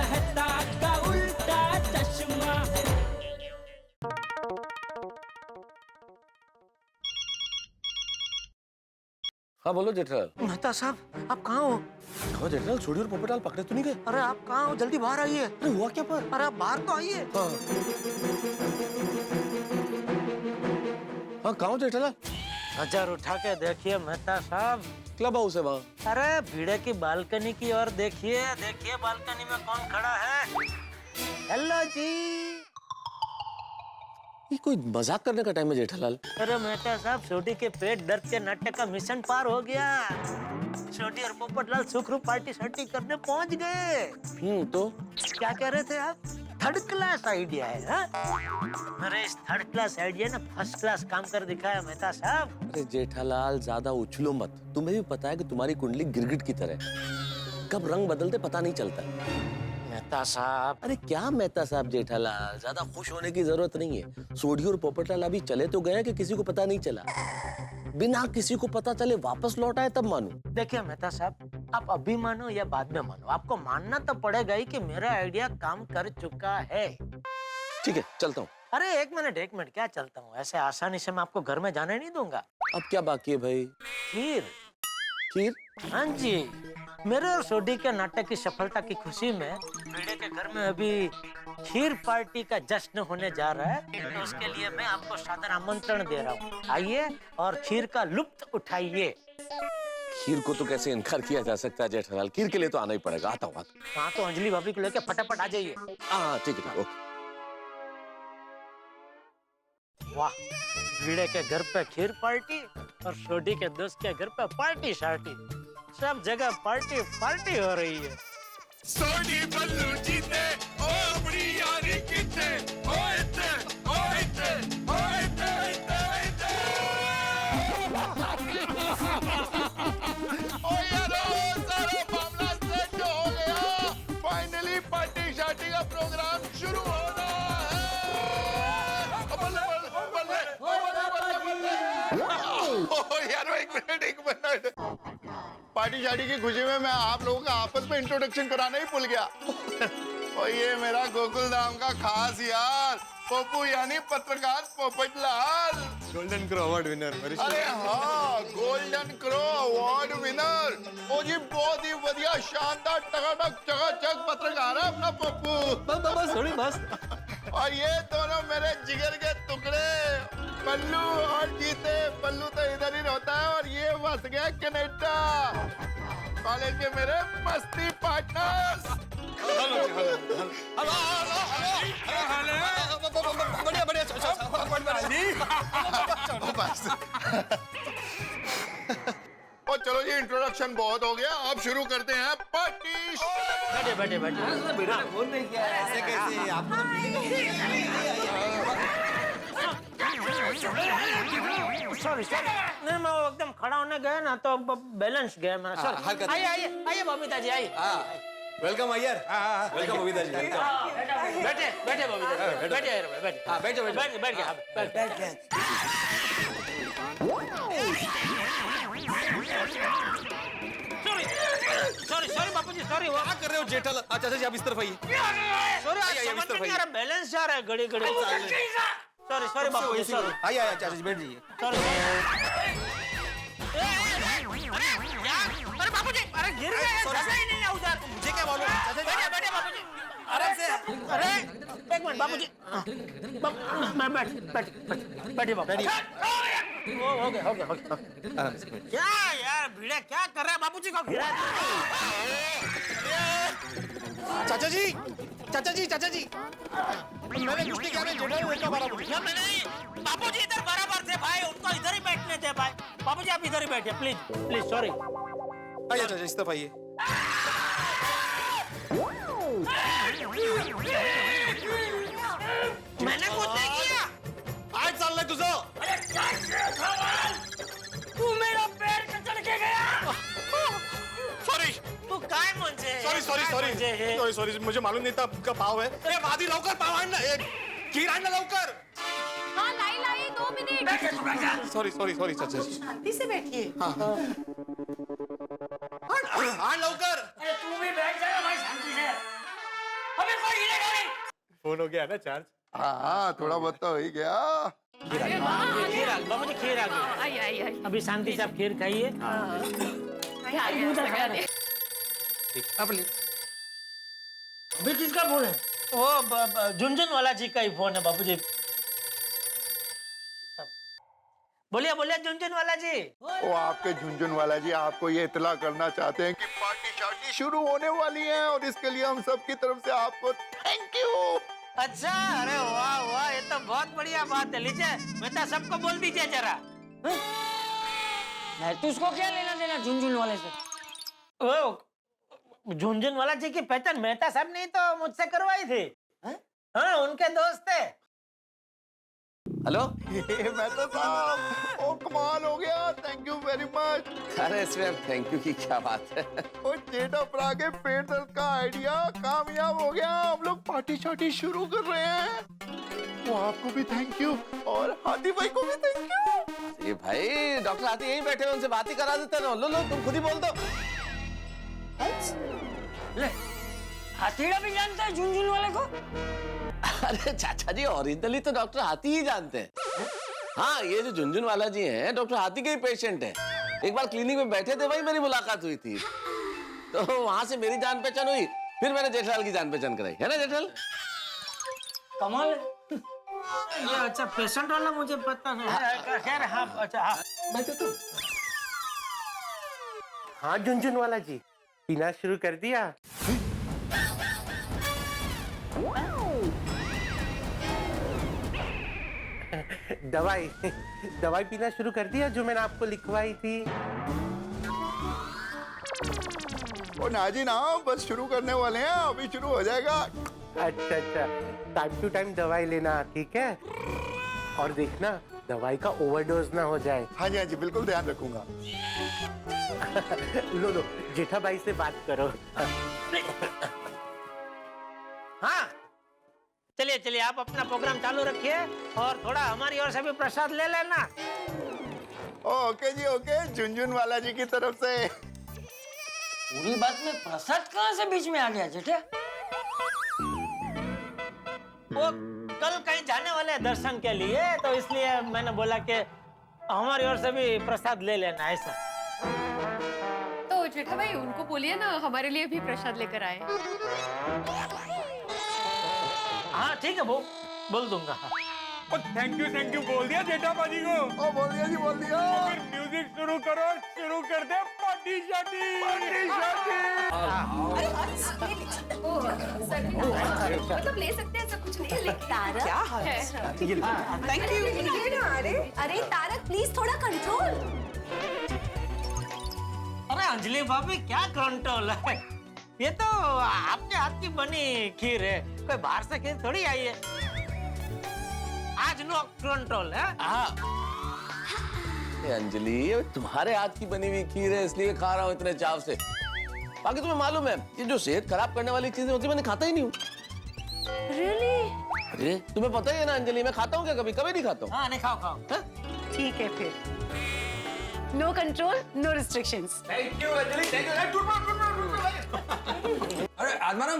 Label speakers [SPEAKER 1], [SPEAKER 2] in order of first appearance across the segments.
[SPEAKER 1] मेहता का उल्टा चश्मा।
[SPEAKER 2] हाँ बोलो जेठालाल।
[SPEAKER 3] मेहता साहब आप कहाँ हो?
[SPEAKER 2] हाँ जेठालाल, छोड़ी और पोपटलाल पकड़े तो नहीं गए?
[SPEAKER 3] अरे आप कहाँ हो? जल्दी बाहर आइए।
[SPEAKER 2] अरे हुआ क्या पर?
[SPEAKER 3] अरे आप बाहर तो आइए।
[SPEAKER 2] हाँ हाँ, कहाँ हो जेठालाल?
[SPEAKER 3] नजर उठा के देखिए मेहता साहब।
[SPEAKER 2] क्लब हाउस है वहाँ।
[SPEAKER 3] अरे भीड़े की बालकनी की ओर देखिए, देखिए बालकनी में कौन खड़ा है। हेलो जी।
[SPEAKER 2] ये कोई मजाक करने का टाइम है जेठालाल।
[SPEAKER 3] अरे मेहता साहब, छोटी के पेट दर्द के नाटक का मिशन पार हो गया। छोटी और पोपटलाल सुखरूप पार्टी शार्टी करने पहुंच गए।
[SPEAKER 2] तो
[SPEAKER 3] क्या कह रहे थे आप? थर्ड क्लास आइडिया है हा? अरे इस थर्ड क्लास आइडिया ने फर्स्ट क्लास काम कर दिखाया मेहता साहब।
[SPEAKER 2] अरे जेठालाल ज्यादा उछलो मत, तुम्हें भी पता है कि तुम्हारी कुंडली गिरगिट की तरह कब रंग बदलते पता नहीं चलता।
[SPEAKER 3] मेहता साहब।
[SPEAKER 2] अरे क्या मेहता साहब जेठालाल, ज्यादा खुश होने की जरूरत नहीं है। सोढ़ी और पोपटलाल अभी चले तो गए कि किसी को पता नहीं चला। बिना किसी को पता चले वापस लौट आए तब मानो।
[SPEAKER 3] देखिए मेहता साहब, आप अभी मानो या बाद में मानो, आपको मानना तो पड़ेगा ही कि मेरा आइडिया काम कर चुका है।
[SPEAKER 2] ठीक है चलता हूँ।
[SPEAKER 3] अरे एक मिनट, क्या चलता हूँ? ऐसे आसानी से मैं आपको घर में जाने नहीं दूंगा।
[SPEAKER 2] अब क्या बाकी है भाई?
[SPEAKER 3] खीर।
[SPEAKER 2] खीर?
[SPEAKER 3] हाँ जी, मेरे और सोडी के नाटक की सफलता की खुशी में भिड़े के घर में अभी खीर पार्टी का जश्न होने जा रहा है। तो उसके लिए मैं आपको सादर आमंत्रण दे रहा हूँ। आइए और खीर का लुत्फ उठाइए।
[SPEAKER 2] खीर को तो कैसे इनकार किया जा सकता है जेठालाल, खीर के लिए तो आना ही पड़ेगा। आता हूँ।
[SPEAKER 3] हाँ तो अंजलि भाभी को लेके फटाफट आ जाइए।
[SPEAKER 2] हाँ ठीक है ओके।
[SPEAKER 3] वाह, भिड़े के घर पे खीर पार्टी और सोडी के दोस्त के घर पे पार्टी शार्टी, सब जगह पार्टी पार्टी हो रही है।
[SPEAKER 4] सोनी बल्लू जीते ओ अपनी यारी किते ओ इते ओ इते ओ इते इते ओ यारो सारा मामला सेट हो गया। फाइनली पार्टी शार्टी का प्रोग्राम शुरू होना है। बल्ले बल्ले बल्ले बल्ले ओ यारो एक मिनट पार्टी शार्टी की खुशी में मैं आप लोगों का आपस में इंट्रोडक्शन कराना ही भूल गया। और ये मेरा गोकुल धाम का खास यार पप्पू यानी पत्रकार Popatlal,
[SPEAKER 5] golden crow award winner.
[SPEAKER 4] अरे हाँ गोल्डन क्रो अवार्ड विनर। ओ जी बहुत ही बढ़िया शानदार टकाटक चकाचक पत्रकार है अपना पप्पू।
[SPEAKER 5] बस थोड़ी बस।
[SPEAKER 4] और ये दोनों मेरे जिगर के टुकड़े पल्लू और जीते। पल्लू तो इधर ही रहता है और ये बस गया कनाडा। कॉलेज के मेरे मस्ती पार्टनर्स।
[SPEAKER 5] बढ़िया बढ़िया
[SPEAKER 4] और चलो जी इंट्रोडक्शन बहुत हो गया, अब शुरू करते हैं पार्टी।
[SPEAKER 3] बैठे बैठे बैठे।
[SPEAKER 5] फोन नहीं किया ऐसे कैसे? आपको
[SPEAKER 3] सॉरी नहीं, मैं वो एकदम खड़ा होने गया ना तो बैलेंस गया मेरा। सॉरी। आइए आइए आइए बबीता जी आइए।
[SPEAKER 5] वेलकम अय्यर। वेलकम बबीता जी।
[SPEAKER 3] बैठे बैठे बबीता जी बैठे बैठे।
[SPEAKER 5] हाँ बैठो बैठो।
[SPEAKER 3] बैठ गया बैठ गया। सॉरी सॉरी बापू जी सॉरी।
[SPEAKER 5] क्या कर रहे हो जेठालाल? अच्छा अच्छा आप इस तरफ आइए।
[SPEAKER 3] सॉरी समझ में नहीं आ रहा, बैलेंस जा रहा है घड़ी घड़ी। सॉरी सॉरी बापू जी सॉरी।
[SPEAKER 5] आइए आइए चाचा जी बैठ जाइए।
[SPEAKER 3] सॉरी। अरे बापू जी अरे गिर गए, जगह ही नहीं है उधर।
[SPEAKER 5] मुझे क्या मालूम? चाचा जी
[SPEAKER 3] बैठे बैठे बापू जी
[SPEAKER 5] आराम से।
[SPEAKER 3] अरे एक मिनट बापू जी। मैं बैठिए बापू। हो गया।
[SPEAKER 5] आराम से बैठ।
[SPEAKER 3] क्या यार भिड़े क्या कर रहा है? बापू जी को घिरा।
[SPEAKER 5] चाचा जी मैंने कुछ नहीं किया। जेठालाल का मारा मुझे।
[SPEAKER 3] मैंने बापू जी इधर बराबर थे भाई, उनको इधर ही बैठने थे भाई। बापू जी आप इधर ही बैठिए प्लीज प्लीज। सॉरी।
[SPEAKER 5] आइए चाचा इस तरफ आइए।
[SPEAKER 3] मैंने कुछ नहीं किया।
[SPEAKER 5] आज चाललंय तुझं?
[SPEAKER 3] तू मेरा पैर कचल के गया।
[SPEAKER 5] सॉरी
[SPEAKER 3] तू काय म्हणजे?
[SPEAKER 5] सॉरी मुझे मालूम नहीं था आपका पाव है। अरे वादी लवकर पाव आण ना, खीर आण ना लवकर।
[SPEAKER 6] हाँ लाई 2 मिनिट।
[SPEAKER 5] सॉरी चाचा जी।
[SPEAKER 6] शांति से बैठिए।
[SPEAKER 5] आण लवकर।
[SPEAKER 3] अरे तू भी बैठ जा भाई शांति से।
[SPEAKER 5] फोन हो गया ना चार्ज?
[SPEAKER 4] हाँ थोड़ा बहुत तो हो ही गया।
[SPEAKER 3] खीर आ गई बाबूजी, खीर आ गई।
[SPEAKER 6] आई
[SPEAKER 3] अभी शांति से आप खीर खाइए।
[SPEAKER 5] अब ले।
[SPEAKER 3] अभी किसका फोन है? वो झुनझुन वाला जी का ही फोन है बाबूजी। बोलिए बोलिए झुनझुन वाला जी।
[SPEAKER 4] वो आपके झुनझुन वाला जी आपको ये इतला करना चाहते हैं कि पार्टी शार्टी शुरू होने वाली है और इसके लिए हम सब की तरफ से आपको थैंक यू।
[SPEAKER 3] अच्छा, अरे वाह वाह, ये तो बहुत बढ़िया बात है। लीजिए मेहता सबको बोल दीजिए जरा।
[SPEAKER 7] तुझको क्या लेना देना झुनझुन वाले से?
[SPEAKER 3] वो झुनझुन वाला जी की पहचान मेहता साहब ने तो मुझसे करवाई थी। हाँ उनके दोस्त है।
[SPEAKER 2] हेलो।
[SPEAKER 4] मैं तो साहब ओ कमाल हो गया, थैंक यू वेरी मच।
[SPEAKER 2] अरे इसमें थैंक यू की क्या बात है।
[SPEAKER 4] ओ जेठा प्रा के पेट दर्द का आइडिया कामयाब हो गया, हम लोग पार्टी शार्टी शुरू कर रहे हैं। वो आपको भी थैंक यू और हाथी भाई को भी थैंक यू।
[SPEAKER 2] ये भाई डॉक्टर हाथी यहीं बैठे हैं, उनसे बात ही करा देते ना। लो लो तुम खुद ही बोल दो।
[SPEAKER 7] ले, हाथीड़ा भी जानता है झुनझुन वाले को?
[SPEAKER 2] अरे चाचा जी ओरिजिनली तो डॉक्टर हाथी ही जानते हैं। हाँ ये जो झुनझुन वाला जी हैं डॉक्टर हाथी के ही पेशेंट हैं। एक बार क्लिनिक में बैठे थे वही मेरी मुलाकात हुई थी, तो वहां से मेरी जान पहचान हुई, फिर मैंने जेठालाल की जान पहचान कराई, है ना जेठालाल?
[SPEAKER 7] कमाल है।
[SPEAKER 3] ये अच्छा पेशेंट वाला मुझे पता नहीं। खैर हाँ अच्छा हाँ
[SPEAKER 2] मैं तो
[SPEAKER 5] हाँ झुनझुन वाला जी, पीना शुरू कर दिया? दवाई पीना शुरू कर दिया जो मैंने आपको लिखवाई थी?
[SPEAKER 4] ओ ना जी ना, बस शुरू करने वाले हैं, अभी शुरू हो जाएगा।
[SPEAKER 5] अच्छा अच्छा, टाइम टू टाइम दवाई लेना, ठीक है? और देखना दवाई का ओवरडोज ना हो जाए।
[SPEAKER 4] हाँ जी बिल्कुल ध्यान रखूंगा।
[SPEAKER 5] लो जेठा भाई से बात करो।
[SPEAKER 3] हाँ चलिए चलिए आप अपना प्रोग्राम चालू रखिए और थोड़ा हमारी ओर से भी प्रसाद ले लेना।
[SPEAKER 4] ओके जी ओके, झुनझुन वाला जी की तरफ से।
[SPEAKER 7] पूरी बात में प्रसाद कहाँ से बीच में आ गया जेठे?
[SPEAKER 3] वो कल कहीं जाने वाले हैं दर्शन के लिए, तो इसलिए मैंने बोला कि हमारी ओर से भी प्रसाद ले लेना ऐसा।
[SPEAKER 6] तो जेठा भाई उनको बोलिए ना हमारे लिए भी प्रसाद लेकर आए।
[SPEAKER 3] हाँ ठीक है वो बोल दूंगा।
[SPEAKER 5] थैंक यू बोल दिया जेठा बाजी को।
[SPEAKER 4] ओ बोल दिया जी बोल दिया।
[SPEAKER 5] फिर म्यूजिक शुरू करो, शुरू कर दे पार्टी शार्टी।
[SPEAKER 6] मतलब ले सकते हैं, ऐसा कुछ नहीं है। तारक
[SPEAKER 8] क्या हाल है? Thank you.
[SPEAKER 6] अरे तारक प्लीज थोड़ा कंट्रोल।
[SPEAKER 3] अरे अंजलि भाभी क्या कंट्रोल है, ये तो आपके हाथ की बनी खीर है, कोई बाहर से खीर थोड़ी आई है। आज नो कंट्रोल है।
[SPEAKER 2] हाँ अंजलि ये तुम्हारे हाथ की बनी हुई खीर है इसलिए खा रहा हूँ इतने चाव से। बाकी तुम्हें मालूम है ये जो सेहत खराब करने वाली चीजें होती है मैंने खाता ही नहीं हूँ।
[SPEAKER 6] Really?
[SPEAKER 2] अरे तुम्हें पता ही है ना अंजलि, मैं खाता हूँ क्या कभी? कभी नहीं खाता हूँ।
[SPEAKER 3] हाँ नहीं खाओ खाओ।
[SPEAKER 8] ठीक है फिर।
[SPEAKER 6] No control, no restrictions.
[SPEAKER 5] Thank you Anjali, thank you.
[SPEAKER 9] अरे आत्माराम,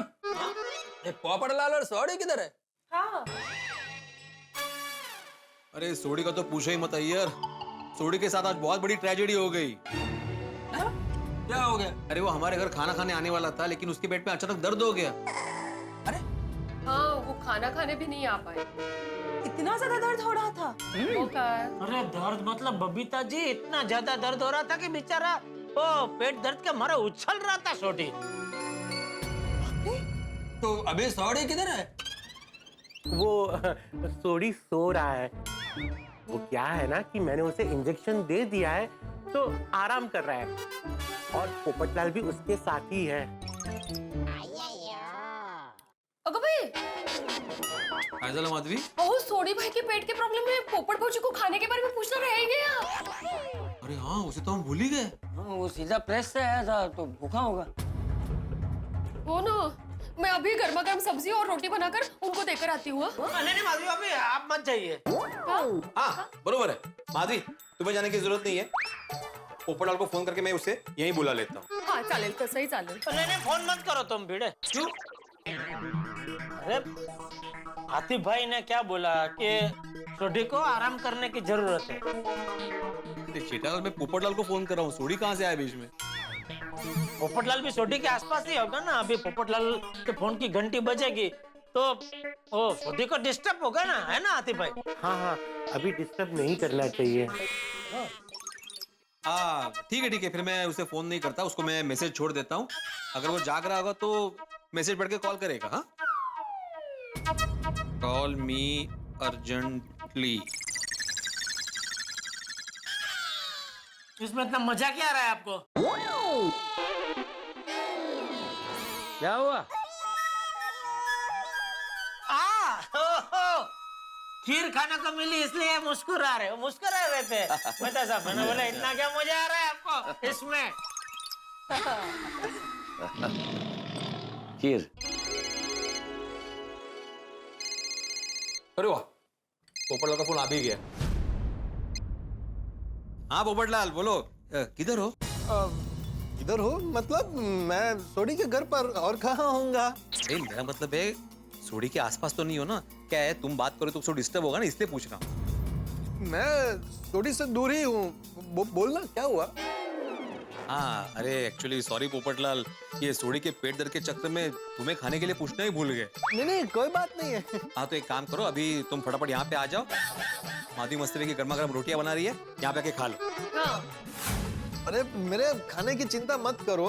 [SPEAKER 9] ये पोपटलाल और सोडी किधर है?
[SPEAKER 6] हाँ।
[SPEAKER 9] अरे सोडी का तो पूछो ही मत यार, सोडी के साथ आज बहुत बड़ी ट्रेजेडी हो गई। क्या हो गया? अरे वो हमारे घर खाना खाने आने वाला था लेकिन उसके पेट में अचानक दर्द हो गया। अरे
[SPEAKER 6] हाँ वो खाना खाने भी नहीं आ पाए।
[SPEAKER 8] इतना ज्यादा दर्द हो रहा था?
[SPEAKER 6] वो का
[SPEAKER 3] अरे दर्द मतलब बबीता जी इतना ज्यादा दर्द हो रहा था कि बेचारा वो पेट दर्द के मारे उछल रहा था सोडी।
[SPEAKER 9] तो अबे सोडी किधर है?
[SPEAKER 5] वो सोडी सो रहा है। वो क्या है ना कि मैंने उसे इंजेक्शन दे दिया है तो आराम कर रहा है और पोपटलाल भी उसके साथ ही है।
[SPEAKER 6] अगो भाई,
[SPEAKER 9] माधवी,
[SPEAKER 6] ओह सोडी भाई के पेट के प्रॉब्लम में पोपट भौजी को खाने के बारे में पूछना रह ही गया।
[SPEAKER 9] अरे हाँ उसे तो हम भूल ही गए।
[SPEAKER 7] वो सीधा प्रेस से आया था तो भूखा होगा।
[SPEAKER 6] वो ना मैं अभी गर्मा गर्म सब्जी और रोटी बनाकर उनको देकर आती हूँ।
[SPEAKER 3] नहीं माधवी भाभी आप मत जाइए।
[SPEAKER 9] हाँ बरोबर है माधवी, तुम्हें जाने की जरूरत नहीं है। पोपटलाल को फोन करके मैं उसे यहीं बुला लेता हूँ।
[SPEAKER 6] हाँ चालेल, तसंही चालेल।
[SPEAKER 3] नहीं फोन मत करो तुम भिड़े।
[SPEAKER 9] क्यों?
[SPEAKER 3] अरे आतिफ भाई ने क्या बोला कि सोडी को आराम करने की जरूरत है।
[SPEAKER 9] अरे जेठा, मैं पोपटलाल को फोन कर रहा हूँ, सोडी कहाँ से आया बीच में?
[SPEAKER 3] पोपटलाल भी सोडी के आसपास ही होगा ना। अभी पोपटलाल के फोन की घंटी बजेगी तो ओ सोडी को डिस्टर्ब होगा ना, है ना आतिफ भाई?
[SPEAKER 5] हाँ हाँ, अभी डिस्टर्ब नहीं करना चाहिए।
[SPEAKER 9] ठीक है, फिर मैं उसे फोन नहीं करता, उसको मैं मैसेज छोड़ देता हूँ। अगर वो जाग रहा होगा तो मैसेज पढ़ के कॉल करेगा। हाँ, कॉल मी अर्जेंटली।
[SPEAKER 3] इसमें इतना मजा क्या आ रहा है आपको? क्या हुआ? खीर खाना को मिली इसलिए मुस्कुरा रहे हो? मुस्कुरा रहे थे? बता साहब, मैंने बोला इतना क्या मजा आ रहा है आपको इसमें?
[SPEAKER 2] खीर।
[SPEAKER 9] अरे वाह, पोपटलाल का फोन आ भी गया। हाँ पोपटलाल, बोलो, किधर हो?
[SPEAKER 10] इधर हो मतलब मैं सोडी के घर पर, और कहाँ होऊंगा?
[SPEAKER 9] मेरा मतलब है सोडी के आसपास तो नहीं हो ना? क्या है, तुम बात करो तो उसको डिस्टर्ब होगा ना, इसलिए पूछ रहा हूँ।
[SPEAKER 10] मैं सोडी से दूर ही हूँ। बोलना क्या हुआ?
[SPEAKER 9] हाँ, अरे एक्चुअली सॉरी पोपटलाल, ये सोडी के पेट दर्द के चक्कर में तुम्हें खाने के लिए पूछना ही भूल गए।
[SPEAKER 10] नहीं, कोई बात नहीं है।
[SPEAKER 9] हाँ तो एक काम करो, अभी तुम फटाफट यहाँ पे आ जाओ। माधवी मस्तरी की गर्मा गर्म रोटियां बना रही है, यहाँ पे आके खा लो।
[SPEAKER 6] हाँ।
[SPEAKER 10] अरे मेरे खाने की चिंता मत करो,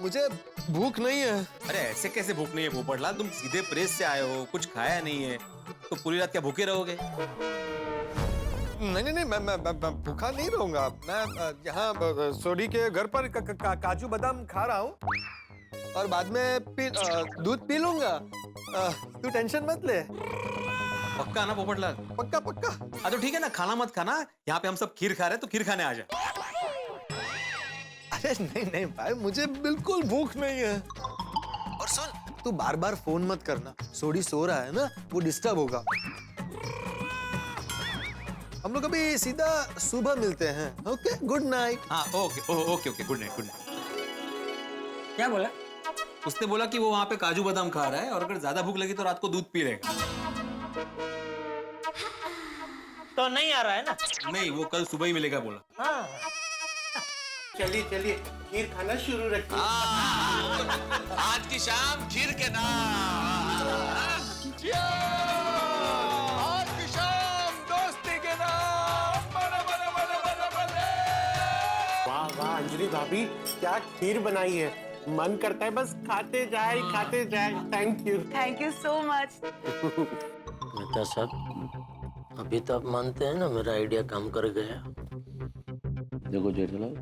[SPEAKER 10] मुझे भूख नहीं है।
[SPEAKER 9] अरे ऐसे कैसे भूख नहीं है पोपटलाल? तुम सीधे प्रेस से आए हो, कुछ खाया नहीं है, तो पूरी रात क्या भूखे रहोगे?
[SPEAKER 10] नहीं, मैं भूखा नहीं रहूंगा। मैं यहाँ सोडी के घर पर काजू बादाम खा रहा हूँ और बाद में दूध पी लूंगा। तू टेंशन मत ले।
[SPEAKER 9] पक्का ना पोपटलाल?
[SPEAKER 10] पक्का।
[SPEAKER 9] हाँ तो ठीक है ना, खाना मत खाना। यहाँ पे हम सब खीर खा रहे हैं तो खीर खाने आ जा।
[SPEAKER 10] अरे नहीं भाई, मुझे बिल्कुल भूख नहीं है। और सुन, तू बार बार फोन मत करना, सोडी सो रहा है ना, वो डिस्टर्ब होगा। हम लोग अभी सीधा सुबह मिलते हैं। Okay, good night.
[SPEAKER 9] हाँ ओके, गुड नाइट।
[SPEAKER 7] क्या बोला?
[SPEAKER 9] उसने बोला कि वो वहाँ पे काजू बादाम खा रहा है और अगर ज्यादा भूख लगी तो रात को दूध पी लेगा।
[SPEAKER 3] तो नहीं आ रहा है ना?
[SPEAKER 9] नहीं, वो कल सुबह ही मिलेगा बोला।
[SPEAKER 3] हाँ।
[SPEAKER 5] चलिए खीर खाना शुरू रखिए।
[SPEAKER 2] आज की शाम खीर के नाम।
[SPEAKER 4] आज की शाम दोस्ती के नाम।
[SPEAKER 5] वाह अंजलि भाभी, क्या खीर बनाई है, मन करता है बस खाते जाए।
[SPEAKER 8] Thank you so much.
[SPEAKER 3] Mehta साहब, अभी तो आप मानते हैं ना मेरा आइडिया काम कर गया?
[SPEAKER 2] देखो जेठालाल,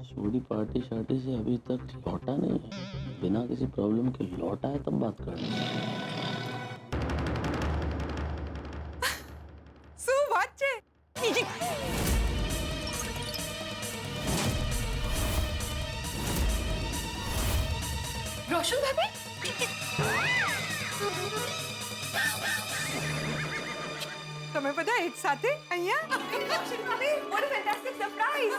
[SPEAKER 2] सोडी पार्टी शार्टी से अभी तक लौटा नहीं है। बिना किसी प्रॉब्लम के लौटा है तब बात करना।
[SPEAKER 8] सुवाच्चे।
[SPEAKER 6] रोशन भाभी,
[SPEAKER 8] तुम्हें पता है एक साथ है અહીંયા? What a fantastic surprise!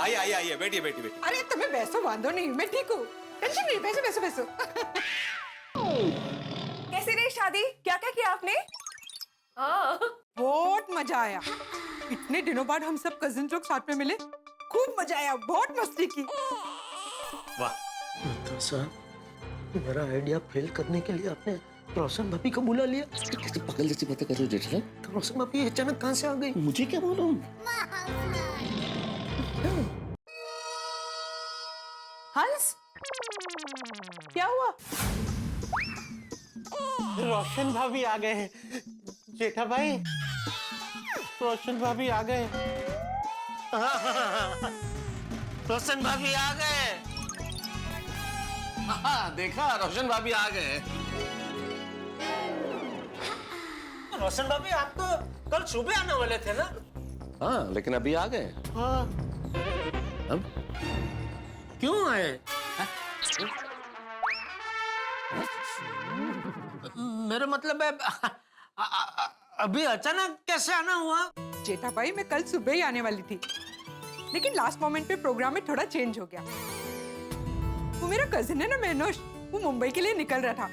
[SPEAKER 9] आइए, बैठिए।
[SPEAKER 8] अरे तुम्हें बैसो, वांदो नहीं, मैं ठीक हूँ, टेंशन नहीं, बैसो। कैसी रही शादी? क्या किया आपने? बहुत मजा आया। इतने दिनों बाद हम सब कजिन लोग साथ में मिले, खूब मजा आया, बहुत मस्ती की।
[SPEAKER 9] वाह
[SPEAKER 3] मेहता साहब, मेरा आइडिया फेल करने के लिए आपने रोशन भाभी को बुला लिया?
[SPEAKER 2] कैसे पागल जैसी बातें कर रहे हो जेठालाल?
[SPEAKER 3] तो रोशन भाभी अचानक कहाँ से आ गई?
[SPEAKER 2] मुझे क्या मालूम?
[SPEAKER 8] हंस, क्या हुआ?
[SPEAKER 5] रोशन भाभी आ गए हैं। जेठा भाई, रोशन भाभी आ गए।
[SPEAKER 3] रोशन भाभी आ गए।
[SPEAKER 2] हाँ देखा, रोशन भाभी आ गए।
[SPEAKER 3] रोशन भाभी, आप तो कल सुबह आने वाले थे ना?
[SPEAKER 2] हाँ लेकिन अभी आ गए।
[SPEAKER 3] हाँ।
[SPEAKER 2] अब
[SPEAKER 3] क्यों आए? मेरा मतलब है अभी अचानक कैसे आना हुआ?
[SPEAKER 8] जेठा भाई, मैं कल सुबह ही आने वाली थी, लेकिन लास्ट मोमेंट पे प्रोग्राम में थोड़ा चेंज हो गया। वो मेरा कजिन है ना मेनोश, वो मुंबई के लिए निकल रहा था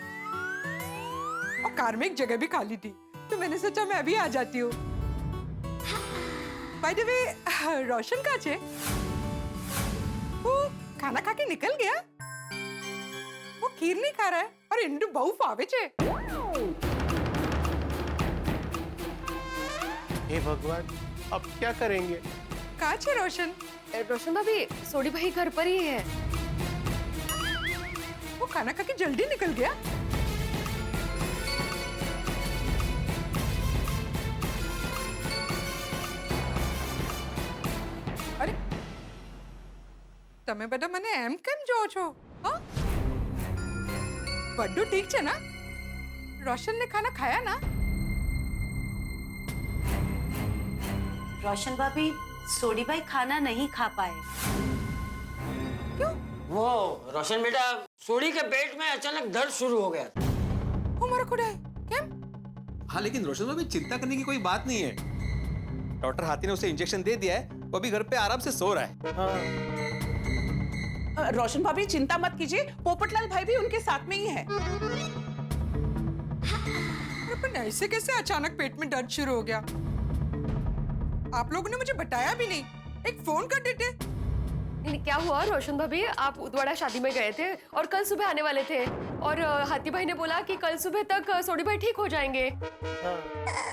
[SPEAKER 8] और कार में एक जगह भी खाली थी, तो मैंने सोचा मैं अभी आ जाती हूँ। बाय द वे, रोशन कहाँ है? वो खाना खा के निकल गया? वो खीर नहीं खा रहा है और इंदु बहु फावे छे।
[SPEAKER 5] हे भगवान, अब क्या करेंगे?
[SPEAKER 8] कहाँ छे रोशन?
[SPEAKER 6] रोशन भाभी, सोडी भाई घर पर ही है।
[SPEAKER 8] वो खाना खा के जल्दी निकल गया? अरे તમે બધા મને એમ કેમ જોવો છો? હા, બધું ઠીક છે ના? રોશન ने खाना खाया ना?
[SPEAKER 11] रोशन भाभी, सोडी भाई खाना नहीं खा पाए।
[SPEAKER 8] क्यों?
[SPEAKER 7] वो रोशन बेटा, सोडी के पेट में अचानक दर्द शुरू हो गया।
[SPEAKER 8] वो मर खुदा है केम?
[SPEAKER 9] हाँ, लेकिन रोशन भाई चिंता करने की कोई बात नहीं है। डॉक्टर हाथी ने उसे इंजेक्शन दे दिया है, वो अभी घर पे आराम से सो रहा है।
[SPEAKER 12] रोशन भाभी चिंता मत कीजिए, पोपटलाल भाई भी उनके साथ में ही है।
[SPEAKER 8] पर ऐसे कैसे अचानक पेट में दर्द शुरू हो गया? आप लोगों ने मुझे बताया भी नहीं, एक फोन कर देते।
[SPEAKER 6] नहीं, क्या हुआ रोशन भाभी, आप उदवाड़ा शादी में गए थे और कल सुबह आने वाले थे, और हाथी भाई ने बोला कि कल सुबह तक सोडी भाई ठीक हो जाएंगे।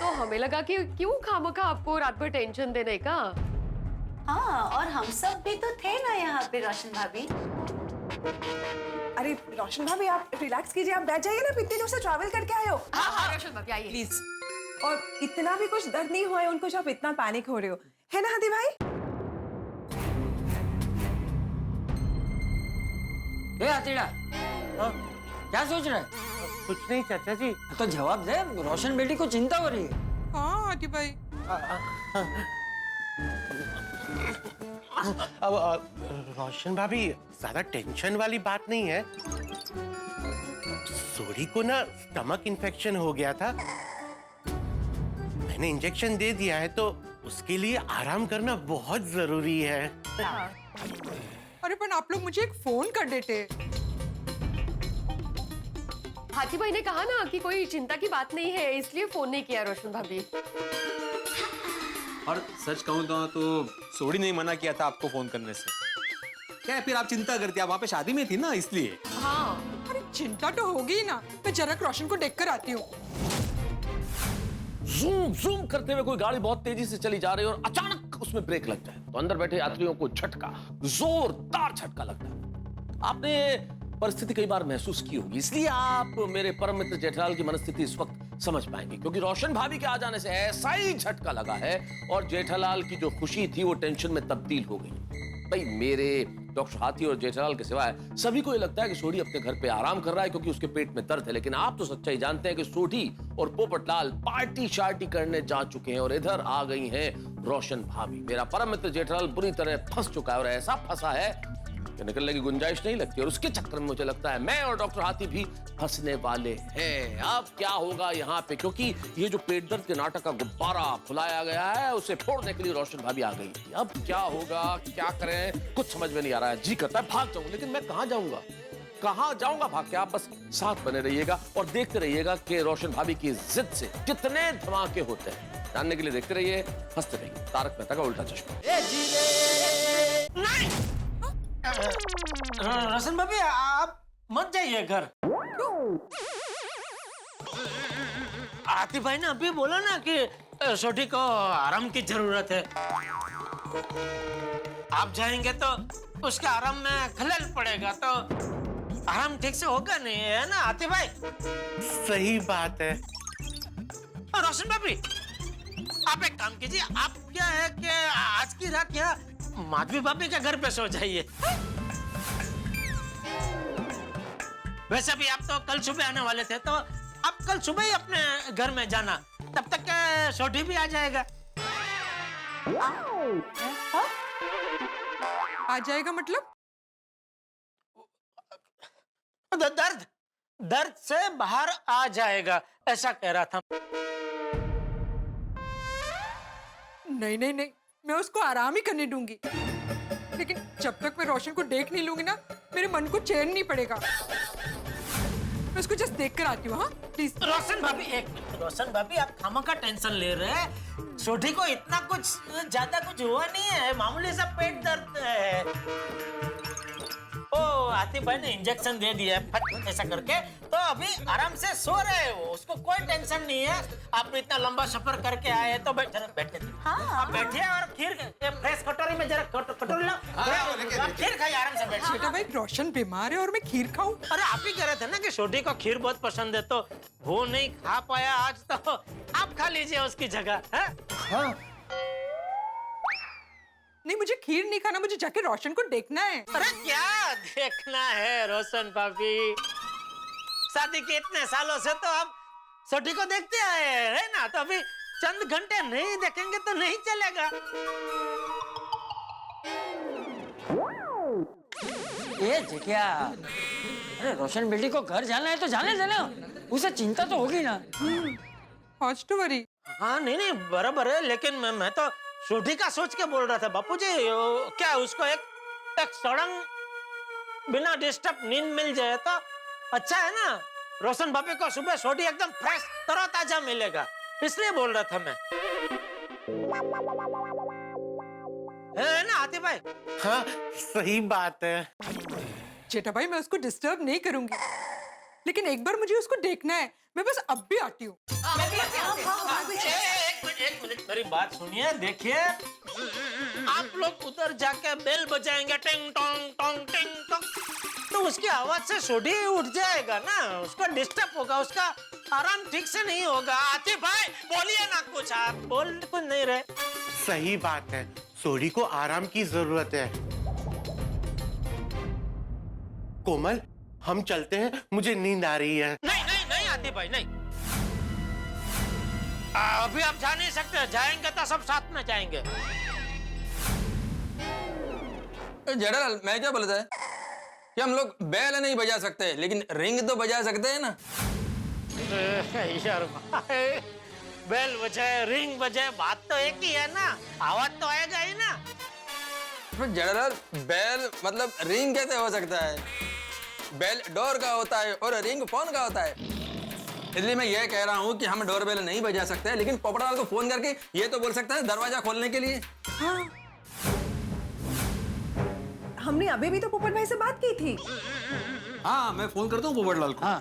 [SPEAKER 6] तो हमें लगा कि क्यों खामखा आपको रात भर टेंशन देने का।
[SPEAKER 11] हाँ, और हम सब भी तो थे ना यहाँ पे रोशन भाभी।
[SPEAKER 12] अरे रोशन भाभी, आप रिलैक्स कीजिए, आप बैठ जाइए ना, इतने दिनों से ट्रैवल करके आए हो।
[SPEAKER 6] हाँ, रोशन भाभी आइए
[SPEAKER 12] प्लीज। और इतना भी कुछ दर्द नहीं हुआ है उनको जो आप इतना पैनिक हो रहे हो, है ना हाथी भाई?
[SPEAKER 7] ए हथीड़ा, क्या सोच रहा है?
[SPEAKER 5] कुछ नहीं चाचा जी।
[SPEAKER 7] तो जवाब दे, रोशन बेटी को चिंता हो रही है।
[SPEAKER 8] हाँ हाथी भाई।
[SPEAKER 5] अब रोशन भाभी, ज्यादा टेंशन वाली बात नहीं है। सोडी को ना स्टमक इन्फेक्शन हो गया था, मैंने इंजेक्शन दे दिया है, तो उसके लिए आराम करना बहुत जरूरी है।
[SPEAKER 8] अरे पर आप लोग मुझे एक फोन कर देते।
[SPEAKER 6] हाथी भाई ने कहा ना कि कोई चिंता की बात नहीं है, इसलिए फोन नहीं किया रोशन भाभी।
[SPEAKER 9] और सच कहूँ तो सोडी ने मना किया था आपको फोन करने से। क्या है, फिर आप चिंता करती, आप वहाँ पे शादी में थी ना, इसलिए।
[SPEAKER 8] हाँ, अरे चिंता तो होगी ना। मैं जरा रोशन को देखकर आती हूँ।
[SPEAKER 2] जूम जूम करते हुए कोई गाड़ी बहुत तेजी से चली जा रही है और अचानक उसमें ब्रेक लग जाए तो अंदर बैठे यात्रियों को झटका, जोरदार झटका लगता है। आपने परिस्थिति कई बार महसूस की होगी, इसलिए आप मेरे परम मित्र जेठालाल की मनस्थिति इस वक्त समझ पाएंगे, क्योंकि रोशन भाभी के आ जाने से ऐसा ही झटका लगा है और जेठालाल की जो खुशी थी वो टेंशन में तब्दील हो गई। भाई, मेरे डॉक्टर हाथी और जेठालाल के सिवाय सभी को ये लगता है कि सोडी अपने घर पे आराम कर रहा है क्योंकि उसके पेट में दर्द है, लेकिन आप तो सच्चाई जानते हैं कि सोडी और पोपटलाल पार्टी शार्टी करने जा चुके हैं और इधर आ गई हैं रोशन भाभी। मेरा परम मित्र जेठालाल बुरी तरह फंस चुका है और ऐसा फंसा है कि निकलने की गुंजाइश नहीं लगती, और उसके चक्कर में मुझे लगता है मैं और डॉक्टर हाथी भी फंसने वाले हैं। अब क्या होगा यहाँ पे, क्योंकि ये जो पेट दर्द के नाटक का गुब्बारा फुलाया गया है उसे फोड़ने के लिए रोशन भाभी आ गई थी। अब क्या होगा, क्या करें, कुछ समझ में नहीं आ रहा है। जी करता है भाग जाऊं, लेकिन मैं कहाँ जाऊंगा, कहाँ जाऊंगा भाग के। आप बस साथ बने रहिएगा और देखते रहिएगा कि रोशन भाभी की जिद से कितने धमाके होते हैं। जानने के लिए देखते रहिए, हंसते रहिए। तारक मेहता का उल्टा चश्मा।
[SPEAKER 3] रोशन भाभी, आप मत जाइए घर। आतिफ भाई ने अभी बोला ना कि सोडी को आराम की जरूरत है। आप जाएंगे तो उसके आराम में खलल पड़ेगा, तो आराम ठीक से होगा नहीं, है ना आतिफ भाई?
[SPEAKER 5] सही बात है।
[SPEAKER 3] रोशन भाभी, आप एक काम कीजिए, आप क्या है कि आज की रात यहाँ माधवी भाभी के घर पे सो जाइए। वैसे भी आप तो कल सुबह आने वाले थे, तो आप कल सुबह ही अपने घर में जाना, तब तक सोडी भी आ जाएगा।
[SPEAKER 8] आ जाएगा मतलब?
[SPEAKER 3] दर्द से बाहर आ जाएगा, ऐसा कह रहा था।
[SPEAKER 8] नहीं नहीं नहीं, मैं उसको आराम ही करने दूंगी, लेकिन जब तक मैं रोशन को देख नहीं लूंगी ना, मेरे मन को चैन नहीं पड़ेगा। मैं उसको जस्ट देख कर आती हूँ। हाँ प्लीज।
[SPEAKER 3] रोशन भाभी एक मिनट, रोशन भाभी आप खामा का टेंशन ले रहे हैं। सोठी को इतना कुछ ज्यादा कुछ हुआ नहीं है, मामूली सा पेट दर्द है। ओ आतिफ भाई ने इंजेक्शन दे दिया है फट ऐसा करके, तो अभी आराम से सो रहे हैं वो, उसको कोई टेंशन नहीं है। आप इतना लंबा सफर करके आए हैं तो जरा बैठे। आप बैठिए और खीर फ्रेश कटोरी में जरा कटोरी लो, खीर खाइए आराम से बैठिए।
[SPEAKER 8] बेटा भाई रोशन बीमार है और मैं खीर खाऊं?
[SPEAKER 3] अरे आप ही कह रहे थे ना कि छोटी को खीर बहुत पसंद है, तो वो नहीं खा पाया आज, तो आप खा लीजिए उसकी जगह। हाँ?
[SPEAKER 8] नहीं मुझे खीर नहीं खाना, मुझे जाके रोशन को देखना है।
[SPEAKER 3] अरे क्या देखना है रोशन भाभी, शादी के इतने सालों से तो आप छोटी को देखते आए हैं ना, तो अभी चंद घंटे नहीं देखेंगे तो नहीं चलेगा।
[SPEAKER 7] ये जेठिया, अरे रोशन बेटी को घर जाना है तो जाने देना, उसे चिंता तो होगी ना।
[SPEAKER 8] Not to worry.
[SPEAKER 3] हाँ नहीं बराबर है, लेकिन मैं तो छोटी का सोच के बोल रहा था बापूजी। क्या उसको एक सड़ंग बिना डिस्टर्ब नींद मिल जाए तो अच्छा है ना। रोशन भाभी को सुबह छोटी एकदम फ्रेश तरोताजा मिलेगा, इसलिए बोल रहा था मैं। है ना आतिफ भाई?
[SPEAKER 5] हाँ सही बात है।
[SPEAKER 8] जेठा भाई मैं उसको डिस्टर्ब नहीं करूंगी, लेकिन एक बार मुझे उसको देखना है। मैं बस अब भी आती हूँ।
[SPEAKER 3] एक मिनट मेरी बात सुनिए। देखिए आप लोग उधर जाके बेल बजाएंगे टिंग टोंग टोंग टिंग टोंग, तो उसकी आवाज से सोडी उठ जाएगा ना, उसका डिस्टर्ब होगा, उसका आराम ठीक से नहीं होगा। आतिफ भाई बोलिए ना कुछ, आप बोल कुछ नहीं रहे।
[SPEAKER 5] सही बात है, सोडी को आराम की जरूरत है। कोमल हम चलते हैं, मुझे नींद आ रही है।
[SPEAKER 3] नहीं आतिफ भाई नहीं, अभी आप जा नहीं सकते, जाएंगे तो सब साथ में जाएंगे।
[SPEAKER 13] जेठालाल मैं क्या बोलता है कि हम लोग बैल नहीं बजा सकते, लेकिन रिंग तो बजा सकते हैं ना।
[SPEAKER 3] यार भाई, बेल बजाए रिंग बजाए बात तो एक ही है ना, आवाज तो आएगा ही ना।
[SPEAKER 13] जेठालाल बैल मतलब रिंग कैसे हो सकता है? बेल डोर का होता है और रिंग फोन का होता है। इसलिए मैं ये कह रहा हूँ कि हम डोर बेल नहीं बजा सकते, लेकिन पोपटलाल को फोन करके ये तो बोल सकता है दरवाजा खोलने के लिए।
[SPEAKER 12] हाँ। हमने अभी भी तो पोपट भाई से बात की थी।
[SPEAKER 9] हाँ मैं फोन करता हूँ पोपटलाल को।
[SPEAKER 6] हाँ।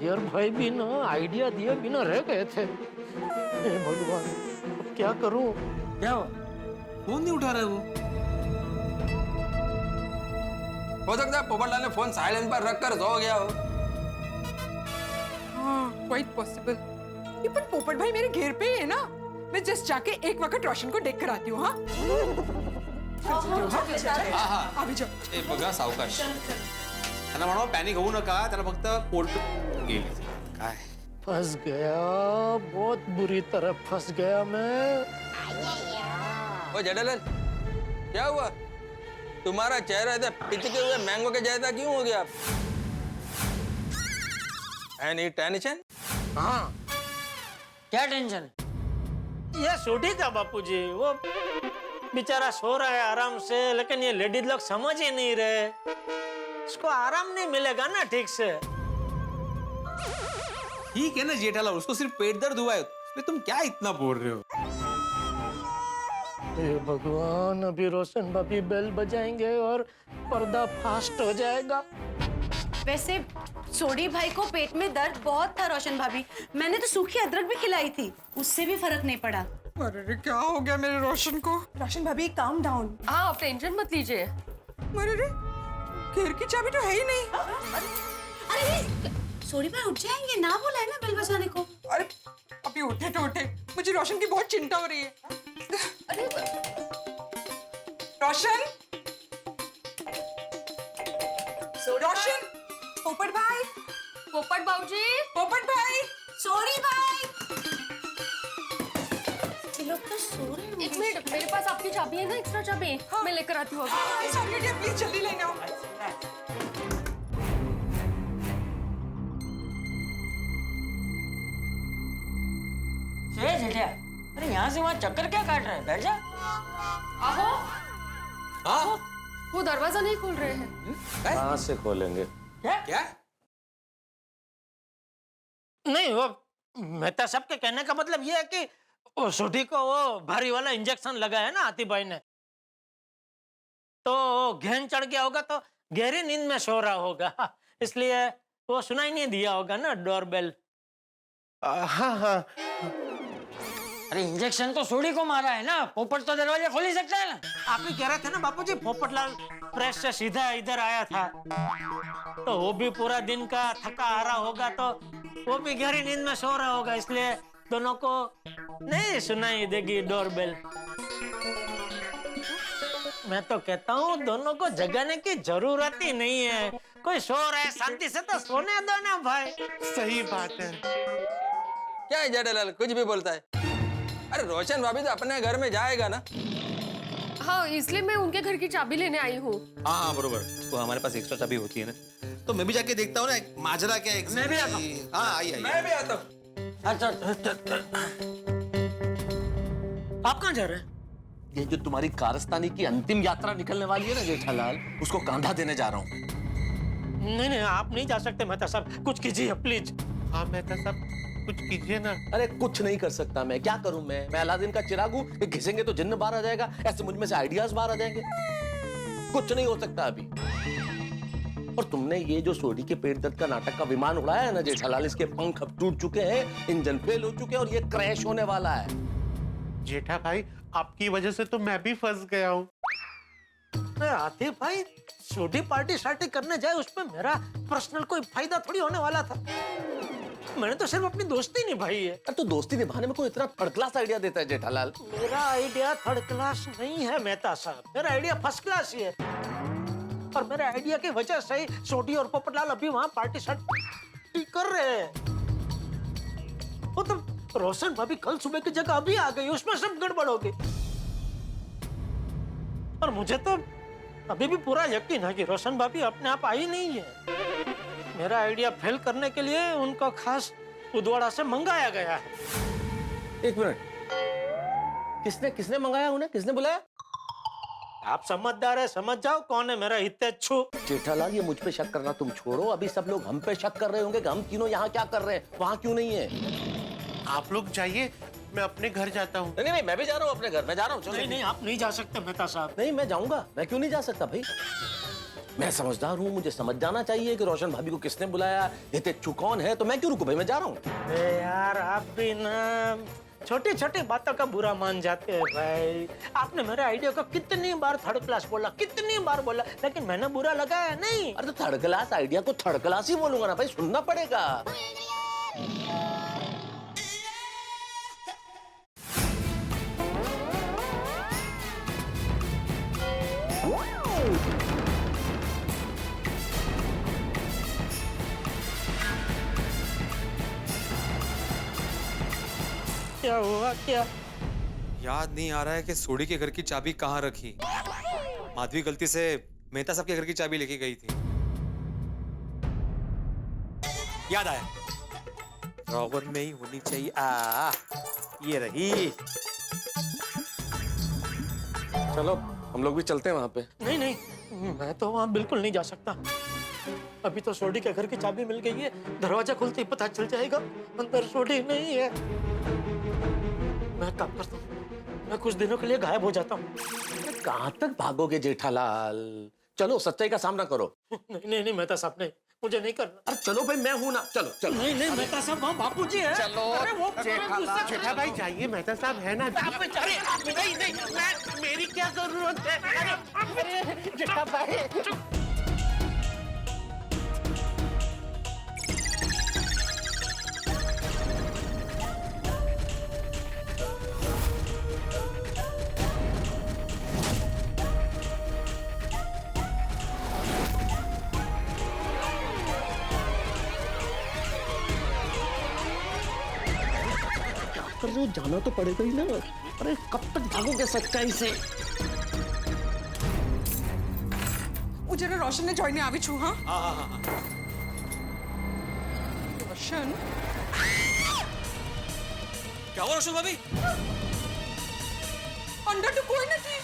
[SPEAKER 3] यार भाई भी ना आइडिया दिए बिना रह गए थे। हे भगवान अब क्या करूं?
[SPEAKER 7] क्या हो?
[SPEAKER 9] फोन नहीं उठा रहा है वो।
[SPEAKER 13] हो सकता है पोपटलाल ने फोन साइलेंट पर रखकर सो गया हो।
[SPEAKER 8] हाँ क्वाइट पॉसिबल। ये पर पोपट भाई मेरे घेर पे ही है ना, मैं जस्ट जाके एक वक्त रोशन को देख कर आती हूँ। हाँ अभी जाओ।
[SPEAKER 9] ए बघा सावकाश, त्यांना म्हणावं पॅनिक होऊ नका, त्याला फक्त पोट गेली काय।
[SPEAKER 3] फंस गया, बहुत बुरी तरह फंस गया मैं।
[SPEAKER 13] ओ जेठालाल क्या हुआ? तुम्हारा चेहरा ऐसे पिचके हुए मैंगो के जैसा क्यों हो गया? Any tension?
[SPEAKER 7] हाँ क्या टेंशन?
[SPEAKER 3] ये सोडी का बापूजी, वो बेचारा सो रहा है आराम से, लेकिन ये लेडीज लोग समझ ही नहीं रहे, उसको आराम नहीं मिलेगा ना ठीक से।
[SPEAKER 9] ठीक है ना जेठालाल, उसको सिर्फ पेट दर्द हुआ है, इसमें तुम क्या इतना बोल रहे हो?
[SPEAKER 3] हे भगवान, अभी रोशन भाभी बेल बजाएंगे और पर्दा फास्ट हो जाएगा।
[SPEAKER 11] वैसे सोडी भाई को पेट में दर्द बहुत था रोशन भाभी, मैंने तो सूखी अदरक भी खिलाई थी, उससे भी फर्क नहीं पड़ा।
[SPEAKER 8] अरे क्या हो गया मेरे रोशन को?
[SPEAKER 12] रोशन भाभी काम डाउन।
[SPEAKER 6] हाँ आप टेंशन मत लीजिए।
[SPEAKER 8] अरे घेर की चाबी तो है ही नहीं।
[SPEAKER 11] अरे सोडी भाई उठ जाएंगे, ना बोला है ना बेल बजाने को।
[SPEAKER 8] अरे अभी उठे तो उठे, मुझे रोशन की बहुत चिंता हो रही है।
[SPEAKER 6] अरे
[SPEAKER 8] रोशन, रोशन,
[SPEAKER 12] पोपट भाई,
[SPEAKER 6] पोपट बाबूजी,
[SPEAKER 8] पोपट भाई,
[SPEAKER 11] सोडी भाई, ये लोग तो सो रहे हैं।
[SPEAKER 6] एक मिनट, मेरे पास आपकी चाबी है ना, एक्स्ट्रा चाबी। मैं लेकर आती हूँ।
[SPEAKER 8] प्लीज जल्दी लेना।
[SPEAKER 7] जेठिया, अरे यहाँ से वहाँ चक्कर क्या काट रहा है? बैठ जा।
[SPEAKER 6] आहो।
[SPEAKER 13] हाँ
[SPEAKER 6] वो दरवाजा नहीं खोल रहे हैं।
[SPEAKER 2] कहाँ से खोलेंगे?
[SPEAKER 13] क्या?
[SPEAKER 3] नहीं, वो मेहता साहब के कहने का मतलब ये है कि वो सोडी को वो भारी वाला इंजेक्शन लगा है ना हाथी भाई ने, तो घेन चढ़ गया होगा, तो गहरी नींद में सो रहा होगा, इसलिए वो सुनाई नहीं दिया होगा ना डोरबेल।
[SPEAKER 5] हाँ हाँ।
[SPEAKER 7] अरे इंजेक्शन तो सोडी को मारा है ना, पोपट तो दरवाजा खोल ही सकता है ना।
[SPEAKER 3] आप ही कह रहे थे ना बापूजी, पोपटलाल प्रेस से सीधा इधर आया था, तो वो भी पूरा दिन का थका आ रहा होगा, तो वो भी गहरी नींद में सो रहा होगा, इसलिए दोनों को नहीं सुनाई देगी डोरबेल। मैं तो कहता हूँ दोनों को जगाने की जरूरत ही नहीं है, कोई सो रहा है शांति से तो सोने दो ना भाई।
[SPEAKER 5] सही बात है।
[SPEAKER 13] क्या है जेठालाल, कुछ भी बोलता है। अरे रोशन भाभी तो अपने घर में जाएगा ना।
[SPEAKER 6] हाँ, इसलिए मैं उनके घर की चाबी लेने आई हूँ।
[SPEAKER 9] हाँ हाँ बरोबर, तो हमारे पास एक्स्ट्रा चाबी होती है ना, तो मैं भी जाके देखता हूँ ना माजरा क्या है।
[SPEAKER 7] मैं भी आता हूँ।
[SPEAKER 9] हाँ आइए आइए।
[SPEAKER 13] मैं भी आता हूँ।
[SPEAKER 7] अच्छा,
[SPEAKER 3] आप कहाँ जा रहे हैं?
[SPEAKER 2] ये जो तुम्हारी कारस्तानी की अंतिम यात्रा निकलने वाली है ना जेठालाल, उसको कांधा देने जा रहा हूँ।
[SPEAKER 3] नहीं नहीं, आप नहीं जा सकते मेहता साहब, कुछ कीजिए प्लीज।
[SPEAKER 5] हाँ मेहता साहब कुछ कीजिए ना।
[SPEAKER 2] अरे कुछ नहीं कर सकता मैं, क्या करूं मैं अलादीन का चिराग हूं कि घिसेंगे तो जिन्न बाहर आ जाएगा, ऐसे मुझ में से आइडियाज बाहर आ जाएंगे। कुछ नहीं हो सकता अभी। और तुमने ये जो सोडी के पेट दर्द का नाटक का विमान उड़ाया है ना जेठालाल, इसके पंख अब टूट चुके हैं, इंजन फेल हो चुके हैं और ये क्रैश होने वाला है।
[SPEAKER 5] जेठा भाई आपकी वजह से तो मैं भी फंस गया हूँ।
[SPEAKER 3] हाथी भाई सोडी पार्टी शार्टी करने जाए, उसमें मेरा पर्सनल कोई फायदा थोड़ी होने वाला था, मैंने तो सिर्फ अपनी दोस्ती निभाई है।
[SPEAKER 2] तो दोस्ती निभाने में कोई इतना थर्ड क्लास आइडिया देता है जेठालाल?
[SPEAKER 3] मेरा आइडिया थर्ड क्लास नहीं है मेहता साहब, मेरा आइडिया फर्स्ट क्लास ही है, और मेरे आइडिया की वजह से ही सोडी और पोपटलाल अभी वहाँ पार्टी शार्टी कर रहे हैं। वो तो रोशन भाभी कल सुबह की जगह अभी आ गई, उसमें सब गड़बड़ हो गई। और मुझे तो अभी भी पूरा यकीन है कि रोशन भाभी अपने आप आई नहीं है। मेरा आइडिया फेल करने के लिए उनको खास उदवाड़ा से मंगाया गया है।
[SPEAKER 2] एक मिनट, किसने किसने मंगाया उन्हें, किसने बुलाया?
[SPEAKER 3] आप समझदार है, समझ जाओ कौन है मेरा हितैषी।
[SPEAKER 2] जेठालाल ये मुझ पे शक करना तुम छोड़ो, अभी सब लोग हम पे शक कर रहे होंगे कि हम तीनों यहाँ क्या कर रहे हैं, वहाँ क्यों नहीं है।
[SPEAKER 5] आप लोग जाइए, मैं अपने घर जाता हूँ।
[SPEAKER 2] नहीं नहीं, मैं भी जा रहा हूँ अपने घर, मैं जा रहा हूँ।
[SPEAKER 3] नहीं नहीं, आप नहीं जा सकते मेहता साहब।
[SPEAKER 2] नहीं मैं जाऊंगा, मैं क्यों नहीं जा सकता भाई, मैं समझदार हूँ, मुझे समझ जाना चाहिए कि रोशन भाभी को किसने बुलाया, हितेच्छू कौन है, तो मैं क्यों रुकूं भाई, मैं जा रहा हूँ।
[SPEAKER 3] यार आप भी ना छोटी छोटी बातों का बुरा मान जाते हैं भाई। आपने मेरे आइडिया को कितनी बार थर्ड क्लास बोला, कितनी बार बोला, लेकिन मैंने बुरा लगाया नहीं।
[SPEAKER 2] अरे तो थर्ड क्लास आइडिया को थर्ड क्लास ही बोलूंगा ना भाई, सुनना पड़ेगा।
[SPEAKER 3] क्या हुआ क्या?
[SPEAKER 9] याद नहीं आ रहा है कि सोडी के घर की चाबी कहाँ रखी। माधवी गलती से मेहता साहब के घर की चाबी लेके गई थी। याद आया, ड्रॉवर में ही होनी चाहिए। ये रही।
[SPEAKER 2] चलो हम लोग भी चलते हैं वहाँ पे।
[SPEAKER 3] नहीं नहीं, मैं तो वहाँ बिल्कुल नहीं जा सकता। अभी तो सोडी के घर की चाबी मिल गई है, दरवाजा खुलते ही पता चल जाएगा अंदर सोडी नहीं है। मैं काम करता हूँ, मैं कुछ दिनों के लिए गायब हो जाता हूँ।
[SPEAKER 2] कहाँ तक भागोगे जेठालाल, चलो सच्चाई का सामना करो।
[SPEAKER 3] नहीं नहीं नहीं मेहता साहब, नहीं, मुझे नहीं करना।
[SPEAKER 2] अरे चलो भाई, मैं हूं ना, चलो चलो।
[SPEAKER 3] नहीं नहीं मेहता साहब, वहाँ बापूजी है।
[SPEAKER 2] चलो।
[SPEAKER 3] अरे वो
[SPEAKER 5] जेठा भाई जाइए, मेहता साहब है ना।
[SPEAKER 3] अरे नहीं नहीं, मैं मेरी क्या जरूरत है? अरे जेठा भाई
[SPEAKER 2] कर रहे हो, जाना तो पड़ेगा ही ना। अरे कब तक भागोगे सच्चाई से?
[SPEAKER 8] जरा रोशन ने जॉइन आवी छु। हाँ
[SPEAKER 9] हाँ।
[SPEAKER 8] रोशन,
[SPEAKER 9] क्या हुआ रोशन भाभी?
[SPEAKER 8] अंदर तो कोई नहीं।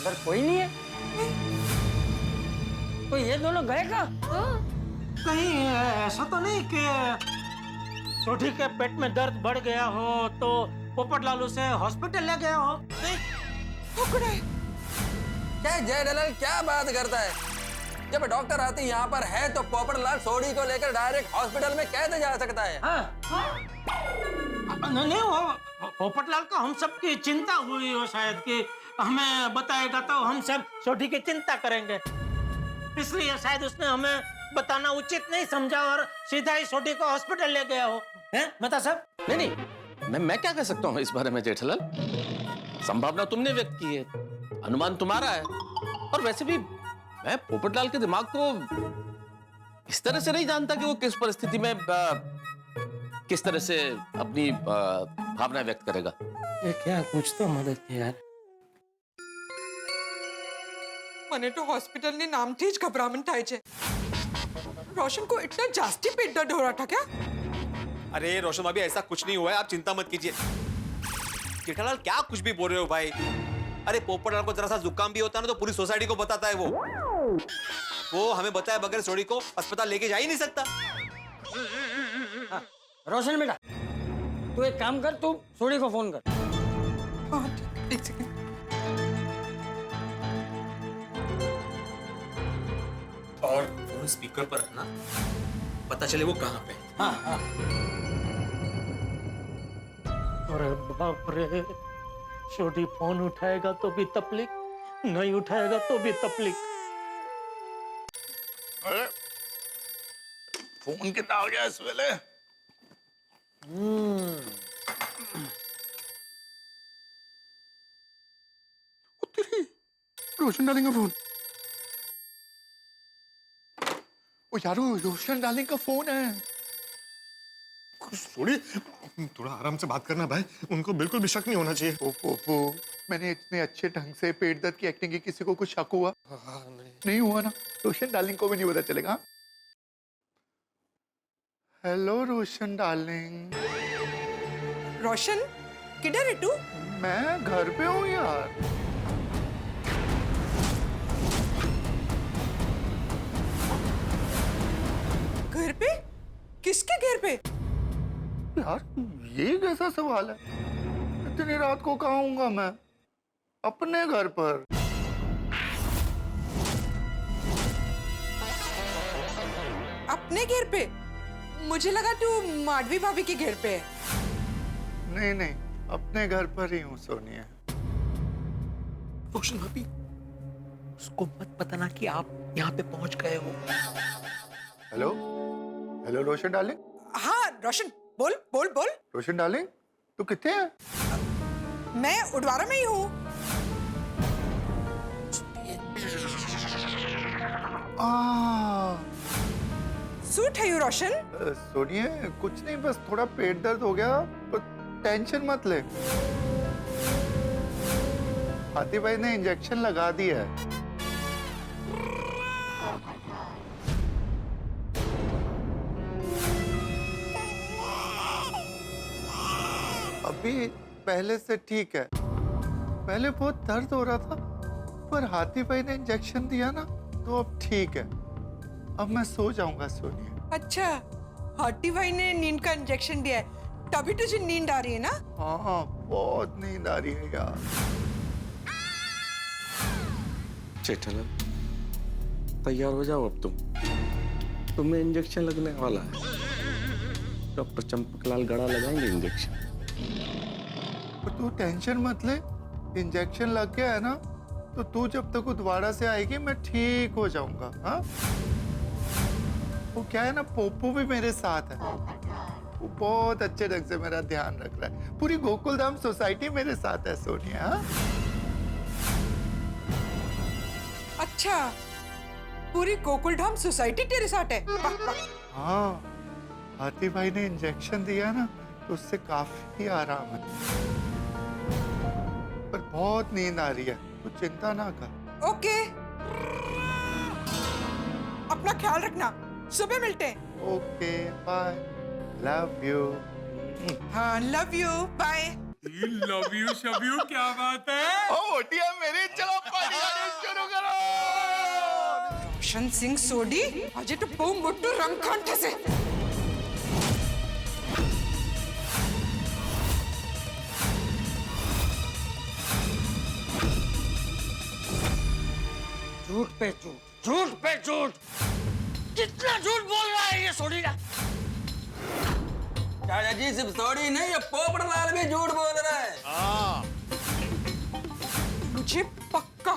[SPEAKER 7] उधर कोई नहीं है। तो ये दोनों गए कहाँ?
[SPEAKER 3] कहीं ऐसा तो नहीं कि छोटी के पेट में दर्द बढ़ गया हो तो पोपटलाल उसे हॉस्पिटल ले गया हो?
[SPEAKER 13] क्या जेठालाल क्या बात करता है? जब डॉक्टर आती यहाँ पर है तो पोपटलाल सोडी को लेकर डायरेक्ट हॉस्पिटल में कैसे जा सकता है?
[SPEAKER 3] नहीं वो पोपटलाल को हम सब की चिंता हुई हो शायद कि हमें बताएगा तो हम सब छोटी की चिंता करेंगे, इसलिए शायद उसने हमें बताना उचित नहीं समझा और सीधा ही छोटी को हॉस्पिटल ले गया हो। हैं बता साहब?
[SPEAKER 2] नहीं मैं क्या कह सकता हूँ इस बारे में जेठालाल? संभावना तुमने व्यक्त की है, अनुमान तुम्हारा है, और वैसे भी मैं पोपटलाल के दिमाग को इस तरह से नहीं जानता कि वो किस परिस्थिति में किस तरह से अपनी भावना व्यक्त करेगा।
[SPEAKER 3] ये क्या कुछ तो मदद की यार।
[SPEAKER 8] મને તો હોસ્પિટલની નામથી જ ગભરામણ થાય છે। રોશન को इतना जास्ती पेट दर्द हो रहा था क्या?
[SPEAKER 10] अरे रोशन भाभी ऐसा कुछ नहीं हुआ है, आप चिंता मत कीजिए। जेठालाल क्या कुछ भी बोल रहे हो भाई? अरे पोपटलाल को जरा सा जुकाम भी होता है ना तो पूरी सोसाइटी को बताता है वो हमें बताए बगैर सोडी को अस्पताल लेके जा ही नहीं सकता।
[SPEAKER 7] रोशन बेटा, तू एक काम कर, तू सोडी को फोन कर।
[SPEAKER 8] हाँ, एक सेकंड।
[SPEAKER 9] और फोन स्पीकर पर रखना, पता चले वो कहाँ पे।
[SPEAKER 7] हाँ हाँ।
[SPEAKER 3] अरे बाप रे, छोटी फोन उठाएगा तो भी तकलीफ, नहीं उठाएगा तो भी तकलीफ।
[SPEAKER 4] अरे फोन कितना हो गया इस वेले? तेरी रोशन डार्लिंग का फोन। ओ यारो, रोशन डार्लिंग का फोन है।
[SPEAKER 10] सोडी थोड़ा आराम से बात करना भाई, उनको बिल्कुल भी शक नहीं होना चाहिए।
[SPEAKER 4] ओहो, मैंने इतने अच्छे ढंग से पेट दर्द की एक्टिंग की, किसी को कुछ शक हुआ? नहीं हुआ ना? रोशन डार्लिंग को भी नहीं पता चलेगा। हेलो रोशन डार्लिंग।
[SPEAKER 8] रोशन किधर है तू?
[SPEAKER 4] मैं घर पे हूँ यार।
[SPEAKER 8] घर पे? किसके घर पे?
[SPEAKER 4] यार ये कैसा सवाल है? इतनी रात को कहाँ आऊंगा मैं? अपने घर पर।
[SPEAKER 8] अपने घर पे? मुझे लगा तू माधवी भाभी के घर पे है।
[SPEAKER 4] नहीं, अपने घर पर ही हूँ सोनिया।
[SPEAKER 9] रोशन भाभी, उसको मत बताना कि आप यहाँ पे पहुंच गए हो।
[SPEAKER 4] हेलो रोशन डार्लिंग।
[SPEAKER 8] हाँ रोशन, बोल बोल बोल।
[SPEAKER 4] रोशन डार्लिंग, तू कितने है?
[SPEAKER 8] मैं उडवारा में ही हूँ। सूट है यू रोशन?
[SPEAKER 4] सोनिया कुछ नहीं, बस थोड़ा पेट दर्द हो गया, तो टेंशन मत ले। हाथी भाई ने इंजेक्शन लगा दिया है। अभी पहले से ठीक है। पहले बहुत दर्द हो रहा था, पर हाथी भाई ने इंजेक्शन दिया ना तो अब ठीक है। अब मैं सो जाऊंगा सोनिया।
[SPEAKER 8] अच्छा, हाथी भाई ने नींद का इंजेक्शन दिया है, तभी तुझे नींद आ रही है ना?
[SPEAKER 4] हाँ, बहुत नींद आ रही है यार।
[SPEAKER 2] जेठालाल, तैयार हो जाओ अब तुम्हें इंजेक्शन लगने वाला है। डॉक्टर चंपकलाल गड़ा लगाएंगे इंजेक्शन।
[SPEAKER 4] तू टेंशन मत ले, इंजेक्शन लग गया है ना तो तू जब तक उद्वाड़ा से आएगी मैं ठीक हो जाऊंगा। हाँ, वो क्या है ना, पोपू भी मेरे साथ है। वो बहुत अच्छे ढंग से मेरा ध्यान रख रहा है। पूरी गोकुलधाम सोसाइटी मेरे साथ है सोनिया। हाँ?
[SPEAKER 8] अच्छा, पूरी गोकुलधाम सोसाइटी तेरे साथ है?
[SPEAKER 4] हाँ, हाथी भाई ने इंजेक्शन दिया ना तो उससे काफी आराम है, पर बहुत नींद आ रही है, तू चिंता ना कर।
[SPEAKER 8] ओके, अपना ख्याल रखना, सुबह मिलते हैं।
[SPEAKER 4] Okay, bye, love you.
[SPEAKER 8] हाँ, love you, bye.
[SPEAKER 9] Love you शब यू, क्या बात है?
[SPEAKER 4] ओ ओटिया मेरी, चलो पार्टी
[SPEAKER 8] रोशन सिंह सोडी आज तो बहु मोटू रंगखान ठसे।
[SPEAKER 7] झूठ पे झूठ, झूठ पे झूठ, कितना झूठ बोल रहा है ये सोडी का।
[SPEAKER 13] चाचा जी सिर्फ सोडी नहीं, ये पोपटलाल भी झूठ बोल रहा है।
[SPEAKER 8] मुझे पक्का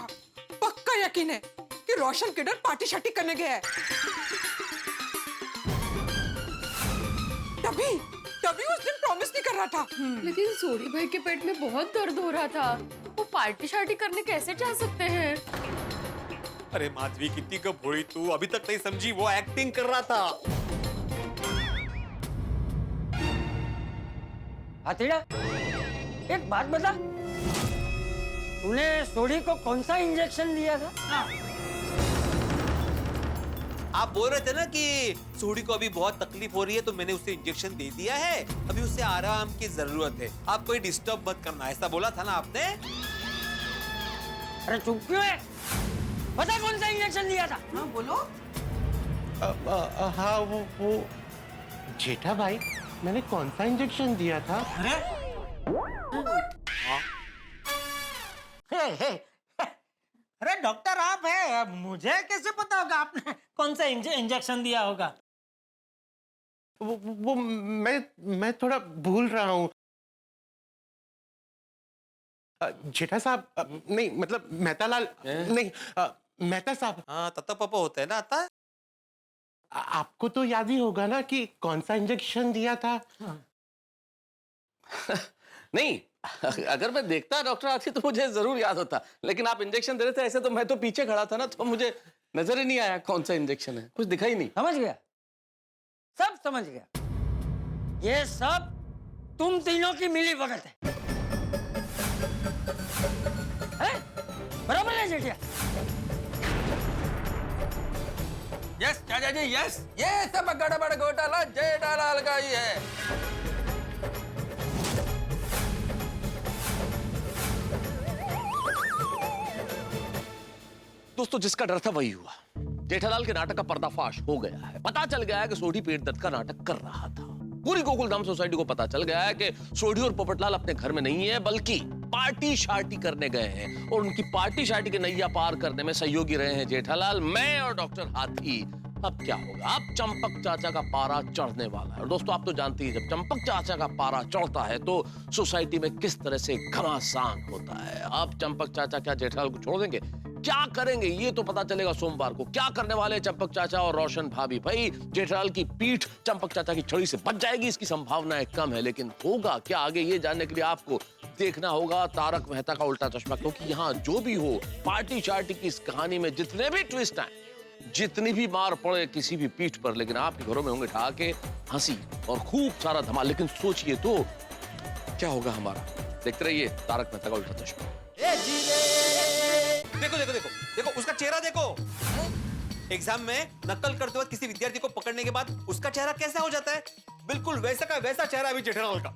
[SPEAKER 8] पक्का यकीन है कि रोशन किडर पार्टी शार्टी करने गया है। तभी तभी उस दिन प्रॉमिस नहीं कर रहा था।
[SPEAKER 6] लेकिन सोडी भाई के पेट में बहुत दर्द हो रहा था, वो पार्टी शार्टी करने कैसे जा सकते हैं?
[SPEAKER 10] अरे माधवी कितनी कब भोली तू, अभी तक नहीं समझी, वो एक्टिंग कर रहा था।
[SPEAKER 7] हाथीड़ा, एक बात बता, तूने सोडी को कौन सा इंजेक्शन दिया था?
[SPEAKER 9] आप बोल रहे थे ना कि सोडी को अभी बहुत तकलीफ हो रही है, तो मैंने उसे इंजेक्शन दे दिया है, अभी उसे आराम की जरूरत है, आप कोई डिस्टर्ब मत करना, ऐसा बोला था ना आपने?
[SPEAKER 7] अरे चुप क्यों है? पता कौन सा इंजेक्शन दिया था?
[SPEAKER 8] हाँ बोलो।
[SPEAKER 5] हाँ वो जेठा भाई, मैंने कौन सा इंजेक्शन दिया था?
[SPEAKER 3] अरे डॉक्टर आप है, मुझे कैसे पता होगा आपने कौन सा इंजेक्शन दिया होगा?
[SPEAKER 5] वो मैं थोड़ा भूल रहा हूँ। जेठा साहब, नहीं मतलब मेहतालाल, नहीं मेहता साहब।
[SPEAKER 9] हाँ तत्ता पापा होता है ना आता।
[SPEAKER 5] आपको तो याद ही होगा ना कि कौन सा इंजेक्शन दिया था।
[SPEAKER 2] नहीं, अगर मैं देखता डॉक्टर आती तो मुझे जरूर याद होता, लेकिन आप इंजेक्शन दे रहे थे ऐसे, तो मैं तो पीछे खड़ा था ना, तो मुझे नजर ही नहीं आया कौन सा इंजेक्शन है, कुछ दिखा ही नहीं।
[SPEAKER 7] समझ गया, सब समझ गया, ये सब तुम तीनों की मिली भगत है? बराबर है जेठिया?
[SPEAKER 13] यस चाचा जी यस, ये सब गड़बड़ घोटाला जेठालाल का ही है।
[SPEAKER 2] दोस्तों, जिसका डर था वही हुआ। जेठालाल के नाटक का पर्दाफाश हो गया है। पता चल गया है कि सोडी पेट दर्द का नाटक कर रहा था। पूरी गोकुलधाम सोसाइटी को पता चल गया है कि सोडी और पोपटलाल अपने घर में नहीं है, बल्कि पार्टी शार्टी करने गए हैं, और उनकी पार्टी शार्टी के नैया पार करने में सहयोगी रहे हैं जेठालाल, मैं और डॉक्टर हाथी। अब क्या होगा? अब चंपक चाचा का पारा चढ़ने वाला है। और दोस्तों, आप तो जानते ही, जब चंपक चाचा का पारा चढ़ता है तो सोसाइटी में किस तरह से घमासान होता है। अब चंपक चाचा क्या जेठालाल को छोड़ देंगे? क्या करेंगे ये तो पता चलेगा सोमवार को। क्या करने वाले चंपक चाचा और रोशन भाभी? भाई, जेठालाल की पीठ चंपक चाचा की छड़ी से बच जाएगी, इसकी संभावनाएं कम है, लेकिन होगा क्या आगे, ये जानने के लिए आपको देखना होगा तारक मेहता का उल्टा चश्मा, क्योंकि यहाँ जो भी हो, पार्टी शार्टी की इस कहानी में जितने भी ट्विस्ट आए, जितनी भी मार पड़े किसी भी पीठ पर, लेकिन आपके घरों में होंगे ढाके, हंसी और खूब सारा धमाल। लेकिन सोचिए तो क्या होगा हमारा। देखते रहिए तारक मेहता का उल्टा चश्मा।
[SPEAKER 9] देखो देखो देखो देखो, उसका चेहरा देखो। एग्जाम में नकल करते वक्त किसी विद्यार्थी को पकड़ने के बाद उसका चेहरा कैसा हो जाता है? बिल्कुल वैसा का वैसा चेहरा अभी जेठालाल का।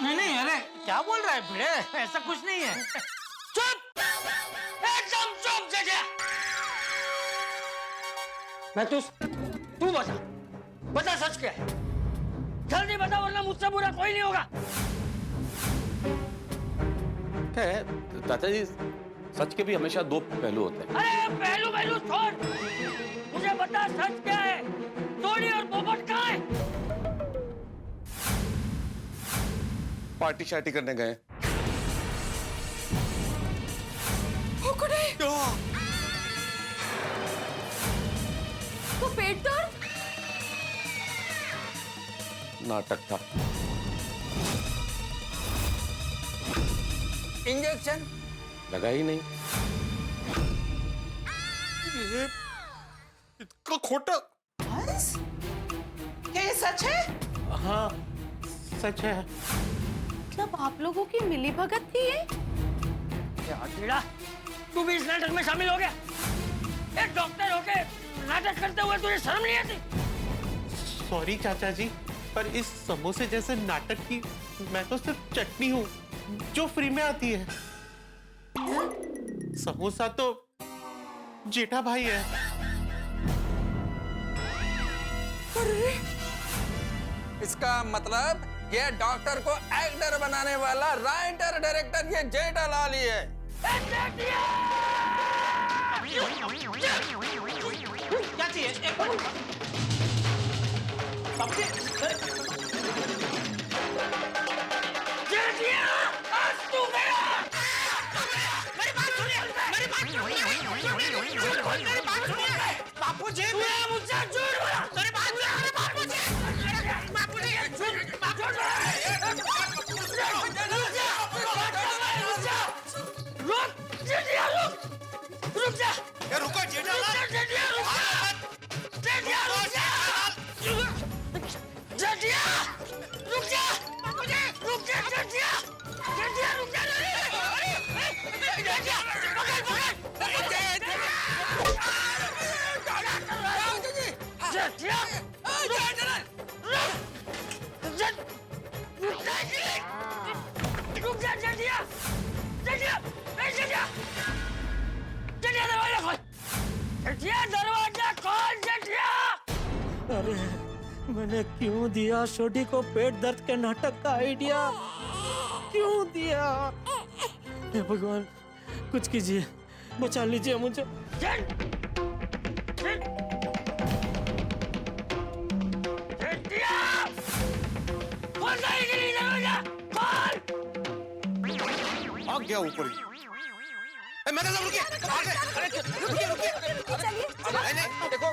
[SPEAKER 3] नहीं, अरे क्या बोल रहा है भिड़े? ऐसा कुछ नहीं है।
[SPEAKER 7] चुप, एकदम चुप जेठिया। मैं तू बता सच क्या है? जल्दी बता, वरना मुझसे बुरा कोई नहीं होगा।
[SPEAKER 2] चाचा जी, सच के भी हमेशा दो पहलू होते हैं।
[SPEAKER 7] अरे पहलू छोड़, मुझे बता सच क्या है? सोडी और पोपट कहाँ है?
[SPEAKER 2] पार्टी शार्टी करने गए।
[SPEAKER 6] वो पेट दर्द?
[SPEAKER 2] नाटक था।
[SPEAKER 13] इंजेक्शन
[SPEAKER 2] लगा ही नहीं।
[SPEAKER 10] ये इतना खोटा।
[SPEAKER 8] क्या ये सच है?
[SPEAKER 5] हाँ सच है।
[SPEAKER 6] मतलब आप लोगों की मिली भगत थी ये?
[SPEAKER 7] कीड़ा, तू भी इस नाटक में शामिल हो गया? एक डॉक्टर होके नाटक करते हुए तुझे शर्म नहीं आती?
[SPEAKER 5] सॉरी चाचा जी, पर इस समोसे जैसे नाटक की मैं तो सिर्फ चटनी हूँ जो फ्री में आती है। समोसा तो जेठा भाई है।
[SPEAKER 13] इसका मतलब ये डॉक्टर को एक्टर बनाने वाला राइटर डायरेक्टर ये जेठालाल ही है।
[SPEAKER 3] क्या चाहिए? एक मिनट। बापू जी मुझसे झूठ बोला। मेरी बात सुनिए बापू जी। बापू जी रुक जा।
[SPEAKER 4] रुको जेठालाल।
[SPEAKER 7] दरवाजा खोल जटिया।
[SPEAKER 3] अरे मैंने क्यों दिया छोटी को पेट दर्द के नाटक का आइडिया? क्यों दिया? हे भगवान कुछ कीजिए, बचा लीजिए मुझे।
[SPEAKER 4] भाग गया ऊपर ही। मैंने सब रुकिए, रुकिए। नहीं, देखो।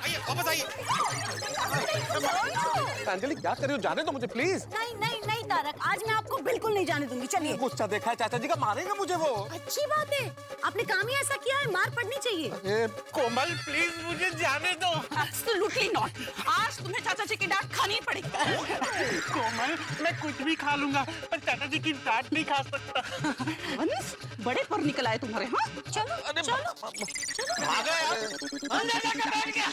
[SPEAKER 4] आइए, वापस आइए।
[SPEAKER 10] अंजलि क्या कर रही हो? जाने दो मुझे प्लीज।
[SPEAKER 11] नहीं तारक, आज मैं आपको बिल्कुल नहीं जाने दूंगी। चलिए।
[SPEAKER 10] गुस्सा देखा है चाचा जी का, मारेंगे मुझे वो।
[SPEAKER 11] अच्छी बात है, आपने काम ही ऐसा किया है, मार पड़नी चाहिए।
[SPEAKER 10] अरे
[SPEAKER 5] कोमल प्लीज मुझे जाने दो।
[SPEAKER 12] Absolutely not. आज तुम्हें चाचा जी की डांट खानी पड़ेगी।
[SPEAKER 5] कोमल मैं कुछ भी खा लूंगा पर चाचा जी की डांट नहीं खा सकता।
[SPEAKER 12] वंश, बड़े पर निकल आए तुम्हारे। हाँ चलो चलो।
[SPEAKER 4] भागा यार।
[SPEAKER 7] अंदर जाकर बैठ गया।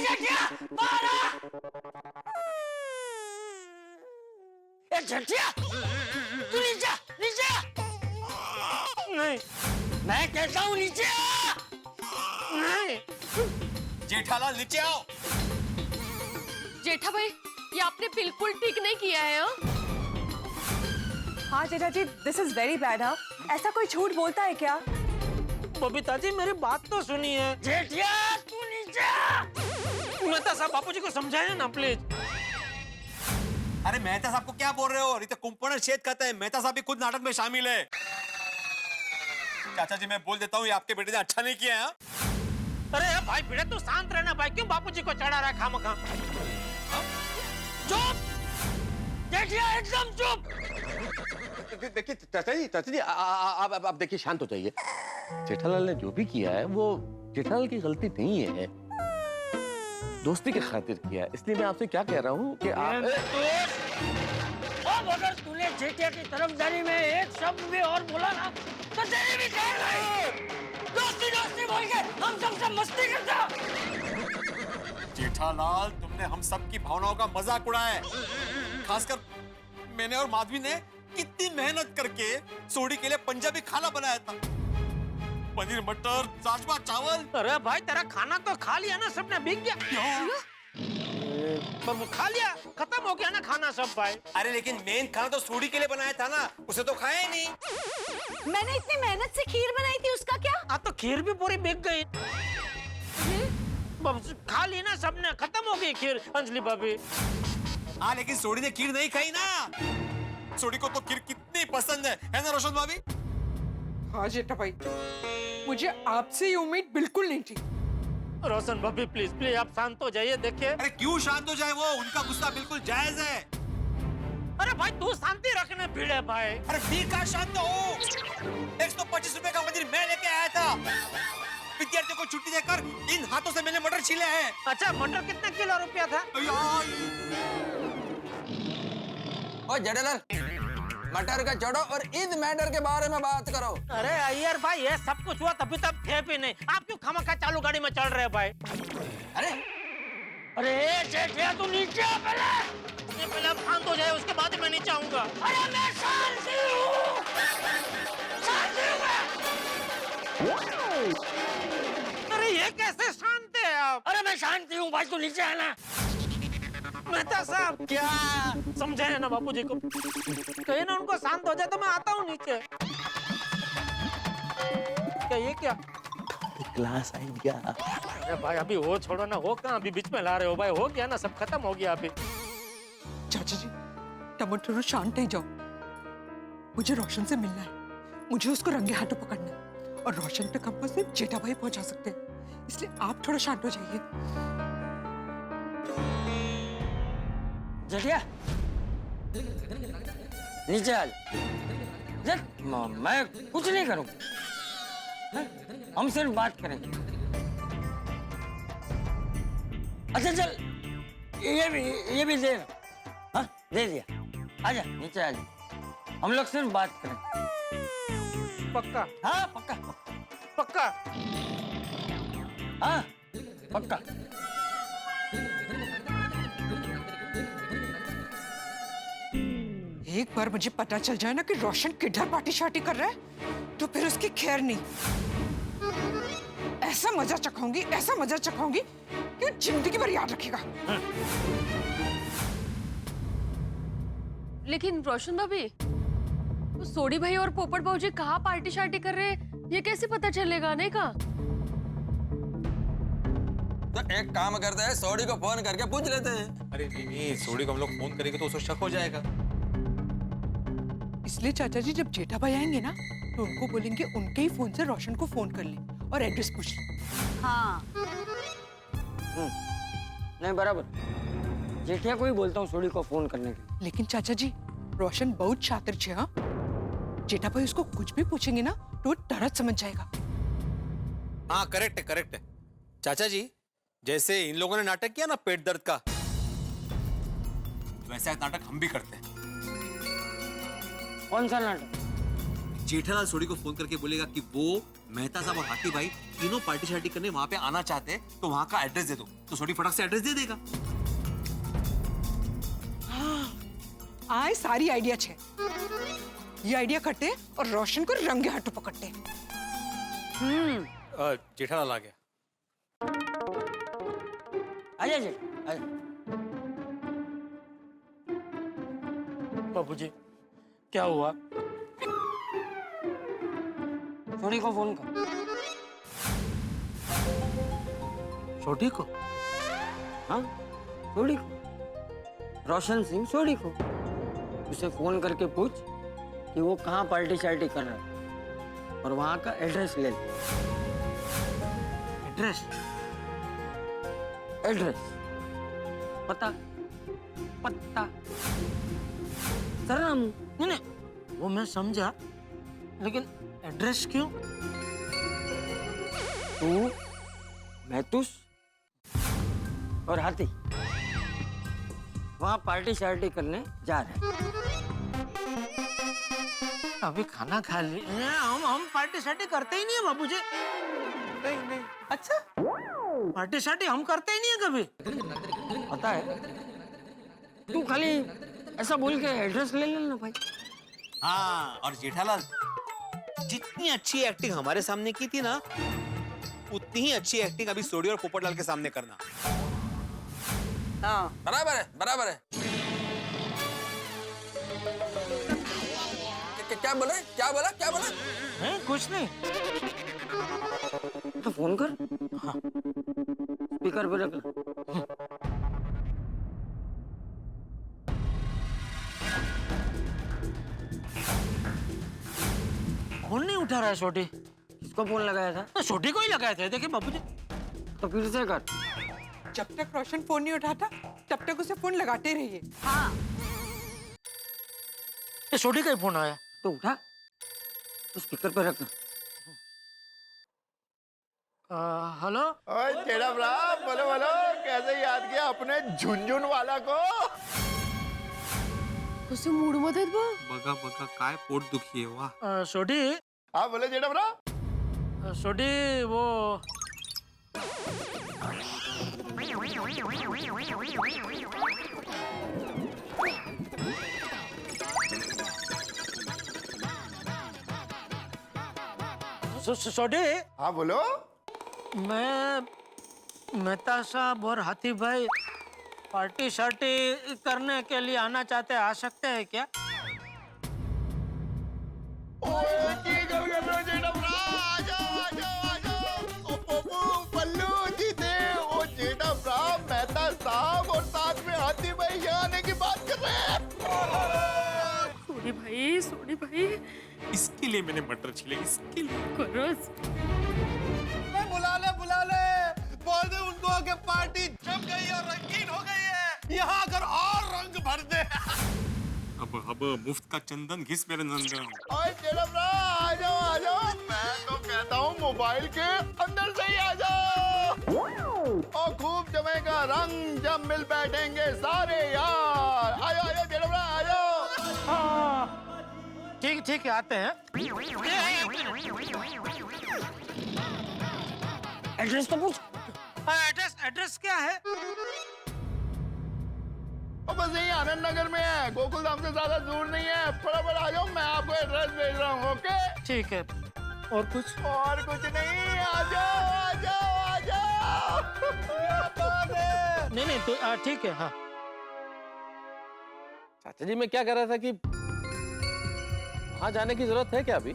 [SPEAKER 7] जटिया मारा। जटिया तू नीचे
[SPEAKER 3] नहीं
[SPEAKER 7] मैं कहता हूँ नीचे आ।
[SPEAKER 3] नहीं।
[SPEAKER 4] जेठालाल नीचे आओ।
[SPEAKER 6] जेठा भाई ये आपने बिल्कुल ठीक नहीं किया है।
[SPEAKER 12] हाँ जेठा जी, दिस इज वेरी बैड। हाँ ऐसा कोई झूठ बोलता है क्या?
[SPEAKER 3] बबीता जी मेरी बात तो सुनिए।
[SPEAKER 7] जेठिया तू नीचे आ।
[SPEAKER 3] मेहता साहब बापू जी को समझाइए ना प्लीज।
[SPEAKER 9] अरे मेहता साहब को क्या बोल रहे हो? तो कुंपण छेद कहते हैं। मेहता साहब भी खुद नाटक में शामिल है। चाचा जी मैं बोल देता हूँ, ये आपके बेटे ने अच्छा नहीं किया है।
[SPEAKER 3] अरे भाई बेटा तू शांत रहना भाई, क्यों बापू जी को चढ़ा रहा है खामखा?
[SPEAKER 7] चुप जेठिया, एकदम चुप।
[SPEAKER 2] देखिए चाचा जी आप देखिए शांत हो जाइए। जेठालाल ने जो भी किया है वो जेठालाल की गलती नहीं है, दोस्ती की खातिर किया है। इसलिए मैं आपसे क्या कह रहा हूँ कि आप
[SPEAKER 7] अब अगर तूने जेठिया की तरफदारी में एक शब्द भी और बोला ना तो तेरी भी खैर नहीं। दोस्ती बोल के हम सबसे मस्ती करता।
[SPEAKER 9] जेठालाल तुमने हम सब की भावनाओं का मजाक उड़ाया है। खासकर मैंने और माधवी ने कितनी मेहनत करके सोडी के लिए पंजाबी खाना बनाया था। पनीर मटर राजमा चावल।
[SPEAKER 3] अरे भाई तेरा खाना तो खा लिया ना, सबने बिक गया। पर वो खा लिया, खत्म हो गया ना खाना सब भाई।
[SPEAKER 9] अरे लेकिन मेन खाना तो सोडी के लिए बनाया था ना, उसे तो खाया ही नहीं।
[SPEAKER 11] मैंने इतनी मेहनत से खीर बनाई थी, उसका क्या?
[SPEAKER 3] तो खीर भी पूरी बिक गई। खा ली ना सबने, खत्म हो गई खीर अंजलि भाभी।
[SPEAKER 9] हाँ लेकिन सोडी ने खीर नहीं खाई ना। सोडी को तो खीर कितनी पसंद है ना रोशन भाभी?
[SPEAKER 8] हाँ जेठा भाई, मुझे आपसे ये उम्मीद बिल्कुल नहीं थी।
[SPEAKER 3] रोशन भाभी प्लीज आप शांत हो जाइए। देखिए
[SPEAKER 9] अरे क्यों शांत हो जाए, वो उनका गुस्सा बिल्कुल जायज है।
[SPEAKER 3] अरे भाई तू शांति रखने भिड़े भाई।
[SPEAKER 9] अरे भी का शांत हो। 125 रुपए का मंदिर मैं लेके आया था। विद्यार्थियों को छुट्टी देकर इन हाथों से मैंने मटर छीले हैं।
[SPEAKER 3] अच्छा मटर कितने किलो रुपया था?
[SPEAKER 13] ओ जेठालाल मटर का छोड़ो और ईद मैटर के बारे में बात करो।
[SPEAKER 3] अरे अय्यर भाई ये सब कुछ हुआ तभी तब थे भी नहीं, आप क्यों खामखा चालू गाड़ी में चल रहे हैं भाई?
[SPEAKER 7] अरे जेठिया तू नीचे आ पहले
[SPEAKER 3] आप शांत हो जाए उसके बाद मैं नीचे आऊंगा।
[SPEAKER 7] अरे मैं शांति हूँ।
[SPEAKER 3] अरे ये कैसे शांत है आप?
[SPEAKER 7] अरे मैं शांति हूँ भाई, तू नीचे आना।
[SPEAKER 3] मेहता साहब क्या समझाए ना बापूजी को, कहे ना उनको शांत हो जाए तो मैं आता हूँ नीचे। क्या ये क्या
[SPEAKER 2] क्लास आइडिया।
[SPEAKER 3] अरे भाई अभी वो छोड़ो ना, वो कहाँ अभी बीच में ला रहे हो भाई, हो गया ना, सब खत्म हो गया अभी।
[SPEAKER 8] चाचा जी टमाटर शांत ही जाओ, मुझे रोशन से मिलना है, मुझे उसको रंगे हाथों पकड़ना है और रोशन तक हमको सिर्फ जेठा भाई पहुंचा सकते हैं, इसलिए आप थोड़ा शांत हो जाइए।
[SPEAKER 7] जेठिया नीचे आ जा। मैं कुछ नहीं करूँगा, हम सिर्फ बात करेंगे। अच्छा चल ये भी दे, हाँ दे दिया। आजा नीचे आजा, हम लोग सिर्फ बात करें।
[SPEAKER 3] पक्का?
[SPEAKER 7] हाँ पक्का
[SPEAKER 3] पक्का?
[SPEAKER 7] हाँ पक्का।
[SPEAKER 8] एक बार मुझे पता चल जाए ना कि रोशन किधर पार्टी शार्टी कर रहा है तो फिर उसकी खैर नहीं। ऐसा मजा चखाऊंगी कि जिंदगी भर याद रखेगा।
[SPEAKER 6] लेकिन रोशन भाभी, तो सोडी भाई और पोपट भाऊ जी कहाँ पार्टी शार्टी कर रहे हैं, ये कैसे पता चलेगा? नहीं कहा
[SPEAKER 13] तो एक काम करते हैं, सोडी को फोन करके पूछ लेते हैं।
[SPEAKER 9] अरे नहीं, सोडी को हम लोग फोन करेंगे तो उसको शक हो जाएगा।
[SPEAKER 8] इसलिए चाचा जी जब जेठा भाई आएंगे ना तो उनको बोलेंगे उनके ही फोन से रोशन को फोन कर ले और एड्रेस पूछ ले।
[SPEAKER 11] हाँ
[SPEAKER 7] नहीं बराबर, जेठिया को ही बोलता हूँ सोडी को फोन करने के।
[SPEAKER 8] लेकिन चाचा जी रोशन बहुत शातिर छे। हाँ जेठा भाई उसको कुछ भी पूछेंगे ना तो वो तरत समझ जाएगा।
[SPEAKER 9] हाँ करेक्ट है चाचा जी, जैसे इन लोगों ने नाटक किया ना पेट दर्द का, वैसा नाटक हम भी करते हैं।
[SPEAKER 7] कौन सा नाटक?
[SPEAKER 9] जेठालाल सोडी को फोन करके बोलेगा कि वो मेहता साहब और हाथी भाई तीनों पार्टी शार्टी करने वहां पे आना चाहते हैं, तो वहां का एड्रेस दे दो, तो सोडी फटाक से एड्रेस दे देगा।
[SPEAKER 8] आए सारी आइडिया छे, ये आइडिया करते और रोशन को रंगे हाथों पकड़ते।
[SPEAKER 9] जेठालाल आ गया।
[SPEAKER 7] आजा जी आजा।
[SPEAKER 3] बापूजी क्या हुआ?
[SPEAKER 7] सोडी को फोन कर।
[SPEAKER 3] छोटी को?
[SPEAKER 7] हाँ सोडी को, रोशन सिंह सोडी को। उसे फोन करके पूछ कि वो कहाँ पार्टी शार्टी कर रहा है और वहां का एड्रेस ले ले।
[SPEAKER 3] एड्रेस?
[SPEAKER 7] एड्रेस पता सरनाम।
[SPEAKER 3] नहीं वो मैं समझा, लेकिन एड्रेस क्यों?
[SPEAKER 7] तू, महतूस और हाथी वहां पार्टी शार्टी करने जा रहे हैं।
[SPEAKER 3] अभी खाना खा लिए हम पार्टी शार्टी करते ही नहीं है बापूजी।
[SPEAKER 9] नहीं
[SPEAKER 3] अच्छा पार्टी शार्टी हम करते ही नहीं है कभी।
[SPEAKER 7] पता है, तू खाली ऐसा बोल के एड्रेस ले लेना भाई।
[SPEAKER 9] हाँ, और जेठालाल जितनी अच्छी एक्टिंग हमारे सामने की थी ना, उतनी ही अच्छी एक्टिंग अभी सोडी और पोपटलाल के सामने करना।
[SPEAKER 11] हाँ
[SPEAKER 13] बराबर है। क्या बोला?
[SPEAKER 3] नहीं कुछ नहीं।
[SPEAKER 7] तो फोन कर। हाँ स्पीकर पे रख।
[SPEAKER 3] फोन नहीं उठा रहा है छोटी।
[SPEAKER 7] किसको फोन लगाया था?
[SPEAKER 3] तो छोटी को ही लगाए थे। देखिए बापूजी।
[SPEAKER 7] तो फिर से कर।
[SPEAKER 8] जब तक रोशन फोन नहीं उठाता तब तक उसे फोन लगाते रहिए।
[SPEAKER 11] हाँ
[SPEAKER 3] ये छोटी का ही फोन आया।
[SPEAKER 7] तो उठा, तो स्पीकर पे रखना।
[SPEAKER 3] हेलो।
[SPEAKER 4] ओए जेड़ा ब्रा, बोलो कैसे याद किया अपने झुनझुन वाला को?
[SPEAKER 6] उसे मूड मदद बा।
[SPEAKER 9] बघा काय पोट दुखी है वाह।
[SPEAKER 3] छोटी।
[SPEAKER 4] हाँ बोले जेड़ा ब्रा।
[SPEAKER 3] छोटी वो सोडी,
[SPEAKER 4] हाँ बोलो।
[SPEAKER 3] मैं मेहता साहब और हाथी भाई पार्टी शार्टी करने के लिए आना चाहते हैं, आ सकते हैं क्या?
[SPEAKER 4] मेहता साहब और साथ में हाथी भाई यहाँ आने की बात कर रहे हैं।
[SPEAKER 6] सोडी भाई
[SPEAKER 9] इसके लिए मैंने मटर छीले, इसके लिए।
[SPEAKER 6] करो।
[SPEAKER 4] बुला ले बोल दे उनको कि पार्टी जम गई और रंगीन हो गई है, यहाँ आकर और रंग भर दे।
[SPEAKER 9] अब मुफ्त का चंदन घिस मेरे नंदन।
[SPEAKER 4] ओए जेडमरा, आ जाओ, मैं तो कहता हूँ मोबाइल के अंदर से ही आ जाओ और खूब जमेगा रंग जब मिल बैठेंगे सारे यार। आ जाओ जेडमरा, आ जाओ।
[SPEAKER 3] ठीक है, आते हैं।
[SPEAKER 7] एड्रेस तो पूछ।
[SPEAKER 3] एड्रेस क्या है?
[SPEAKER 4] बस यही आनंद नगर में है, गोकुल धाम से ज्यादा दूर नहीं है। फटाफट आ जाओ, मैं आपको एड्रेस भेज रहा हूँ। ओके
[SPEAKER 3] ठीक है। और कुछ
[SPEAKER 4] नहीं, आ जाओ।
[SPEAKER 3] नहीं तो ठीक है। हाँ
[SPEAKER 2] चाचा जी, मैं क्या कह रहा था कि वहां जाने की जरूरत है क्या अभी?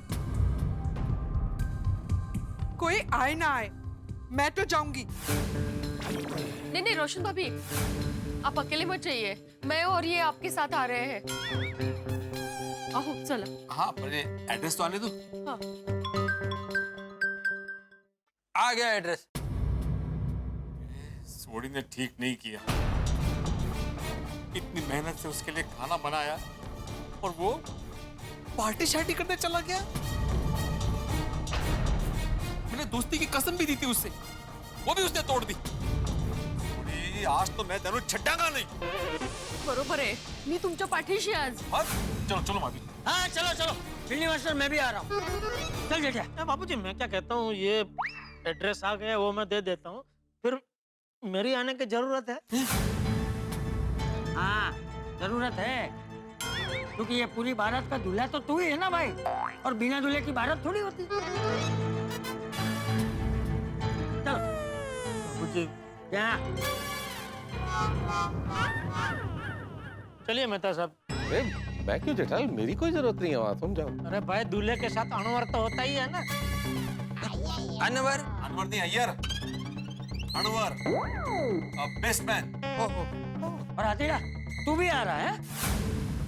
[SPEAKER 8] कोई आए ना आए, मैं तो जाऊंगी।
[SPEAKER 6] नहीं रोशन भाभी, आप अकेले मत जाइए, मैं और ये आपके साथ आ रहे हैं। आओ चलो।
[SPEAKER 9] हाँ, पहले एड्रेस तो आने दो।
[SPEAKER 6] हाँ।
[SPEAKER 13] आ गया एड्रेस।
[SPEAKER 9] सोडी ने ठीक नहीं किया, इतनी मेहनत से उसके लिए खाना बनाया और वो पार्टी शार्टी करने चला गया। मैंने दोस्ती की कसम भी दी थी उससे, वो भी उसने तोड़ दी। सोडी, आज तो मैं तेनू छड्डांगा नहीं।
[SPEAKER 6] बरोबर आहे, मी तुमच्या पाठीशी आज।
[SPEAKER 9] चलो माधवी।
[SPEAKER 3] हाँ चलो बिल्ली मास्टर, मैं भी आ रहा हूँ। चल जेठा। बाबूजी, मैं क्या कहता हूँ, ये एड्रेस आ गया, वो मैं दे देता हूँ, फिर मेरी आने की जरूरत है।
[SPEAKER 7] हाँ जरूरत है, क्योंकि ये पूरी भारत का दूल्हा तो तू ही है ना भाई, और बिना दूल्हे की भारत थोड़ी होती। चलो
[SPEAKER 3] बाबूजी,
[SPEAKER 7] क्या?
[SPEAKER 3] चलिए मेहता साहब।
[SPEAKER 2] अरे मैं क्यों जेठालाल, मेरी कोई जरूरत नहीं है वहां, तुम जाओ।
[SPEAKER 3] अरे भाई, दूल्हे के साथ अनवर तो होता ही है ना।
[SPEAKER 13] अनवर
[SPEAKER 9] नहीं, अय्यर। Anwar, best man.
[SPEAKER 7] और आतिरा, तू भी आ रहा है?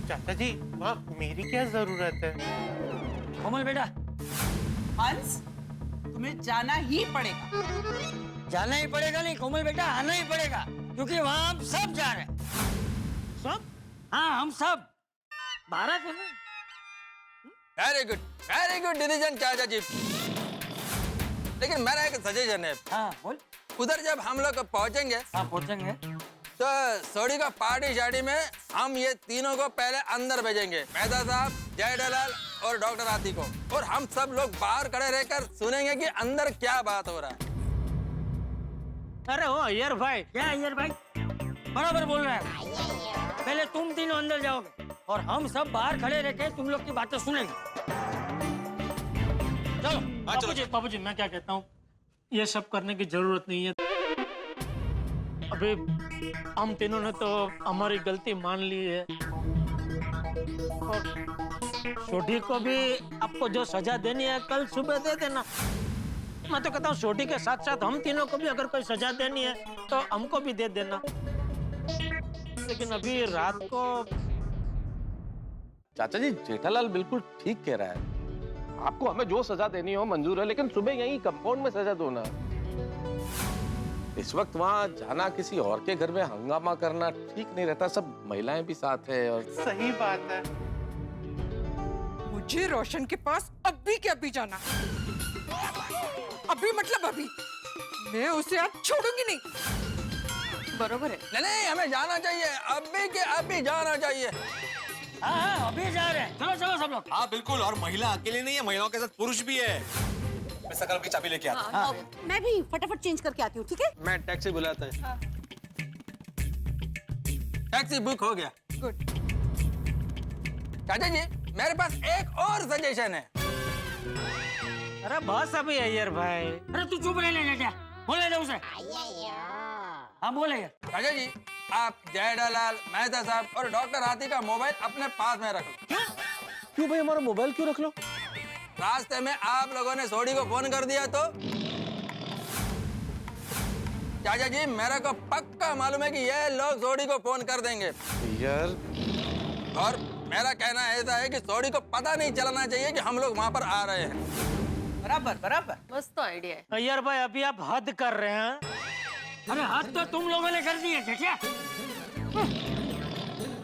[SPEAKER 5] चाचा जी, वहाँ मेरी क्या जरूरत है?
[SPEAKER 7] कोमल बेटा।
[SPEAKER 12] हंस, तुम्हें जाना ही पड़ेगा।
[SPEAKER 7] जाना ही पड़ेगा नहीं कोमल बेटा, आना ही पड़ेगा, क्योंकि वहाँ हम सब जा रहे हैं।
[SPEAKER 3] सब?
[SPEAKER 7] हाँ हम सब, भारत है ना।
[SPEAKER 13] वेरी गुड डिसीजन चाचा जी। लेकिन मेरा एक सजेशन है।
[SPEAKER 7] हाँ बोल।
[SPEAKER 13] उधर जब हम लोग पहुंचेंगे,
[SPEAKER 7] हाँ पहुंचेंगे,
[SPEAKER 13] तो सोडी का पार्टी शार्टी में हम ये तीनों को पहले अंदर भेजेंगे, मेहता साहब, जय दलाल और डॉक्टर हाथी को, और हम सब लोग बाहर खड़े रहकर सुनेंगे कि अंदर क्या बात हो रहा है।
[SPEAKER 3] अरे ओ अय्यर भाई।
[SPEAKER 7] क्या अय्यर भाई, बराबर बोल रहा है। पहले तुम तीनों अंदर जाओगे और हम सब बाहर खड़े रह के तुम लोग की बातें सुनेंगे।
[SPEAKER 3] चलो बाबूजी, मैं क्या कहता हूँ, ये सब करने की जरूरत नहीं है। अभी हम तीनों ने तो हमारी गलती मान ली है, और छोटी को भी आपको जो सजा देनी है कल सुबह दे देना। मैं तो कहता हूँ छोटी के साथ साथ हम तीनों को भी अगर कोई सजा देनी है तो हमको भी दे देना। लेकिन अभी रात को
[SPEAKER 2] चाचा जी, जेठालाल बिल्कुल ठीक कह रहा है। आपको हमें जो सजा देनी हो मंजूर है, लेकिन सुबह यहीं कंपाउंड में सजा दो ना। इस वक्त वहाँ जाना, किसी और के घर में हंगामा करना ठीक नहीं रहता। सब महिलाएं भी साथ है। और
[SPEAKER 5] सही बात है।
[SPEAKER 8] मुझे रोशन के पास अभी के अभी जाना। अभी मतलब अभी, मैं उसे आज छोड़ूंगी नहीं।
[SPEAKER 6] बरोबर है।
[SPEAKER 13] नहीं, हमें जाना चाहिए, अभी के अभी जाना चाहिए।
[SPEAKER 7] हाँ अभी जा रहे हैं, चलो सब लोग।
[SPEAKER 9] हाँ बिल्कुल, और महिला अकेले नहीं है, महिलाओं के साथ पुरुष भी है। मैं सकल की चाबी लेके आता हूँ।
[SPEAKER 11] मैं भी फटाफट चेंज करके आती हूँ, ठीक है?
[SPEAKER 13] मैं टैक्सी बुलाता हूँ। टैक्सी बुक हो गया।
[SPEAKER 8] गुड।
[SPEAKER 13] चाचा जी, मेरे पास एक और सजेशन है।
[SPEAKER 3] अरे बस अभी अय्यर भाई।
[SPEAKER 1] अरे तू चुप रह ले बेटा, बोले दे उसे। हाँ बोले।
[SPEAKER 13] चाचा जी आप जेठालाल, मेहता साहब और डॉक्टर हाथी का मोबाइल अपने पास में रख लो।
[SPEAKER 2] क्यों भाई, हमारा मोबाइल क्यों रख लो?
[SPEAKER 13] रास्ते में आप लोगों ने सोडी को फोन कर दिया तो चाचा जी मेरे को पक्का मालूम है कि ये लोग सोडी को फोन कर देंगे
[SPEAKER 2] यार।
[SPEAKER 13] और मेरा कहना ऐसा है कि सोडी को पता नहीं चलना चाहिए कि हम लोग वहाँ पर आ रहे हैं।
[SPEAKER 3] बराबर बराबर।
[SPEAKER 6] मस्त आइडिया है।
[SPEAKER 3] अय्यर भाई अभी आप हद कर रहे हैं।
[SPEAKER 1] अरे हाथ तो तुम लोगों ने कर दिए थे क्या?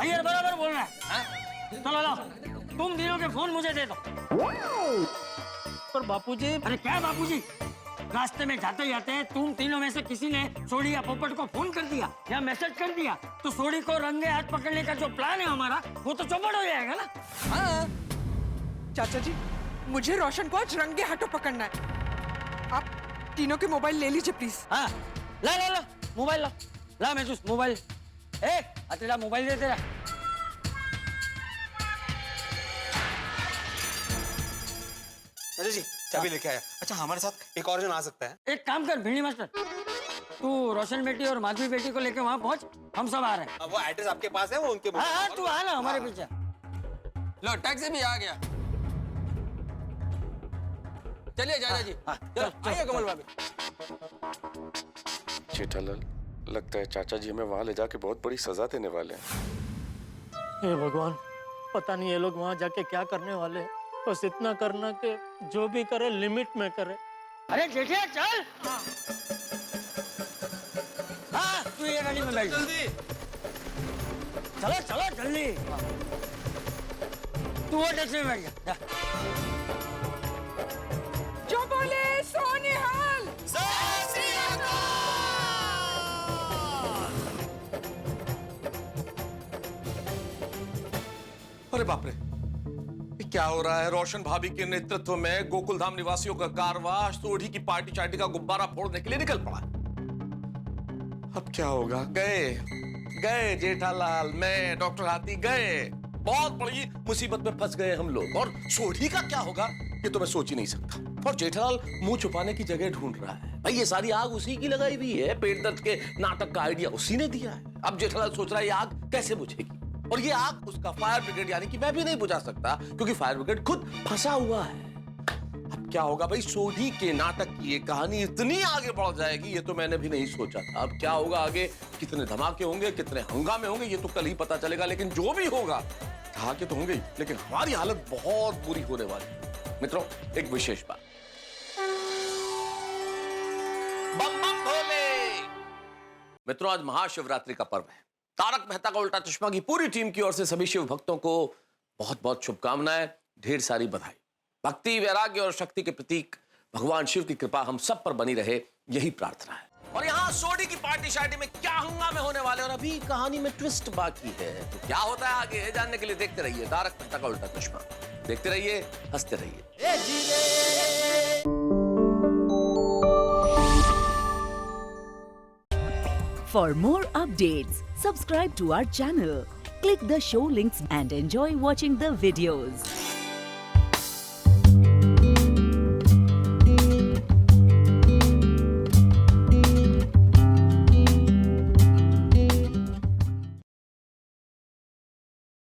[SPEAKER 1] अय्यर बराबर बोल रहा है। चलो लो, तुम तीनों के फोन मुझे दे दो।
[SPEAKER 3] पर बापूजी।
[SPEAKER 1] अरे क्या बापूजी, रास्ते में जाते जाते तुम तीनों में से किसी ने सोडी या पोपट को फोन कर दिया या मैसेज कर दिया तो सोडी को रंगे हाथ पकड़ने का जो प्लान है हमारा वो तो चौपट हो जाएगा ना।
[SPEAKER 13] हाँ
[SPEAKER 8] चाचा जी मुझे रोशन को आज रंगे हाथों पकड़ना है। आप तीनों के मोबाइल ले लीजिए प्लीज।
[SPEAKER 1] हाँ ला ला ला मोबाइल ला, ला मैं चूस मोबाइल। ए तेरा मोबाइल दे तेरा।
[SPEAKER 9] चाचा जी चाबी लेके आया। अच्छा हमारे साथ एक और जन आ सकता है?
[SPEAKER 1] एक काम कर भिंडी मास्टर, तू रोशन बेटी और माधवी बेटी को लेके वहाँ पहुँच, हम सब आ रहे हैं।
[SPEAKER 9] वो एड्रेस आपके पास है, वो उनके
[SPEAKER 1] हाँ तू आ ना हमारे पीछे।
[SPEAKER 13] लो टैक्सी भी आ गया। चलिए चाचा जी चलो आइए कमल भाभी।
[SPEAKER 4] जेठालाल, लगता है चाचा जी हमें वहाँ ले जाके बहुत बड़ी सजा देने वाले हैं।
[SPEAKER 3] हे भगवान, पता नहीं ये लोग वहाँ जाके क्या करने वाले हैं। बस इतना करना कि जो भी करे लिमिट में करे।
[SPEAKER 1] अरे जेठिया चल। हाँ तू ये गाड़ी में बैठ जल्दी। चलो चलो जल्दी। तू वो टैक्सी में बैठ जा।
[SPEAKER 8] जो बोले सो निहाल।
[SPEAKER 2] अरे बाप रे, ये क्या हो रहा है? रोशन भाभी के नेतृत्व में गोकुलधाम निवासियों का कारवां सोढ़ी की पार्टी चार्टी का गुब्बारा फोड़ने के लिए निकल पड़ा। अब क्या होगा? गए जेठालाल, मैं, डॉक्टर हाथी गए। बहुत बड़ी मुसीबत में फंस गए हम लोग। और सोढ़ी का क्या होगा ये तो मैं सोच ही नहीं सकता। और जेठालाल मुंह छुपाने की जगह ढूंढ रहा है। भाई ये सारी आग उसी की लगाई हुई है। पेट दर्द के नाटक का आइडिया उसी ने दिया है। अब जेठालाल सोच रहा है ये आग कैसे बुझेगी। और ये आग उसका फायर ब्रिगेड यानी कि मैं भी नहीं बुझा सकता क्योंकि फायर ब्रिगेड खुद फंसा हुआ है। अब क्या होगा भाई? सोढ़ी के नाटक की ये कहानी इतनी आगे बढ़ जाएगी ये तो मैंने भी नहीं सोचा था। अब क्या होगा आगे? कितने धमाके होंगे, कितने हंगामे होंगे ये तो कल ही पता चलेगा। लेकिन जो भी होगा, धमाके तो होंगे ही, लेकिन हमारी हालत बहुत बुरी होने वाली है। मित्रों एक विशेष बात, बम बम भोले। मित्रों आज महाशिवरात्रि का पर्व है। तारक मेहता का उल्टा चश्मा की पूरी टीम की ओर से सभी शिव भक्तों को बहुत बहुत शुभकामनाएं, ढेर सारी बधाई। भक्ति, वैराग्य और शक्ति के प्रतीक भगवान शिव की कृपा हम सब पर बनी रहे, यही प्रार्थना है। और यहाँ सोढ़ी की पार्टी शार्टी में क्या हंगामे होने वाले और अभी कहानी में ट्विस्ट बाकी है। तो क्या होता है आगे जानने के लिए देखते रहिए तारक मेहता का उल्टा चश्मा। देखते रहिए, हंसते रहिए।
[SPEAKER 14] For more updates, subscribe to our channel, click the show links and enjoy watching the videos.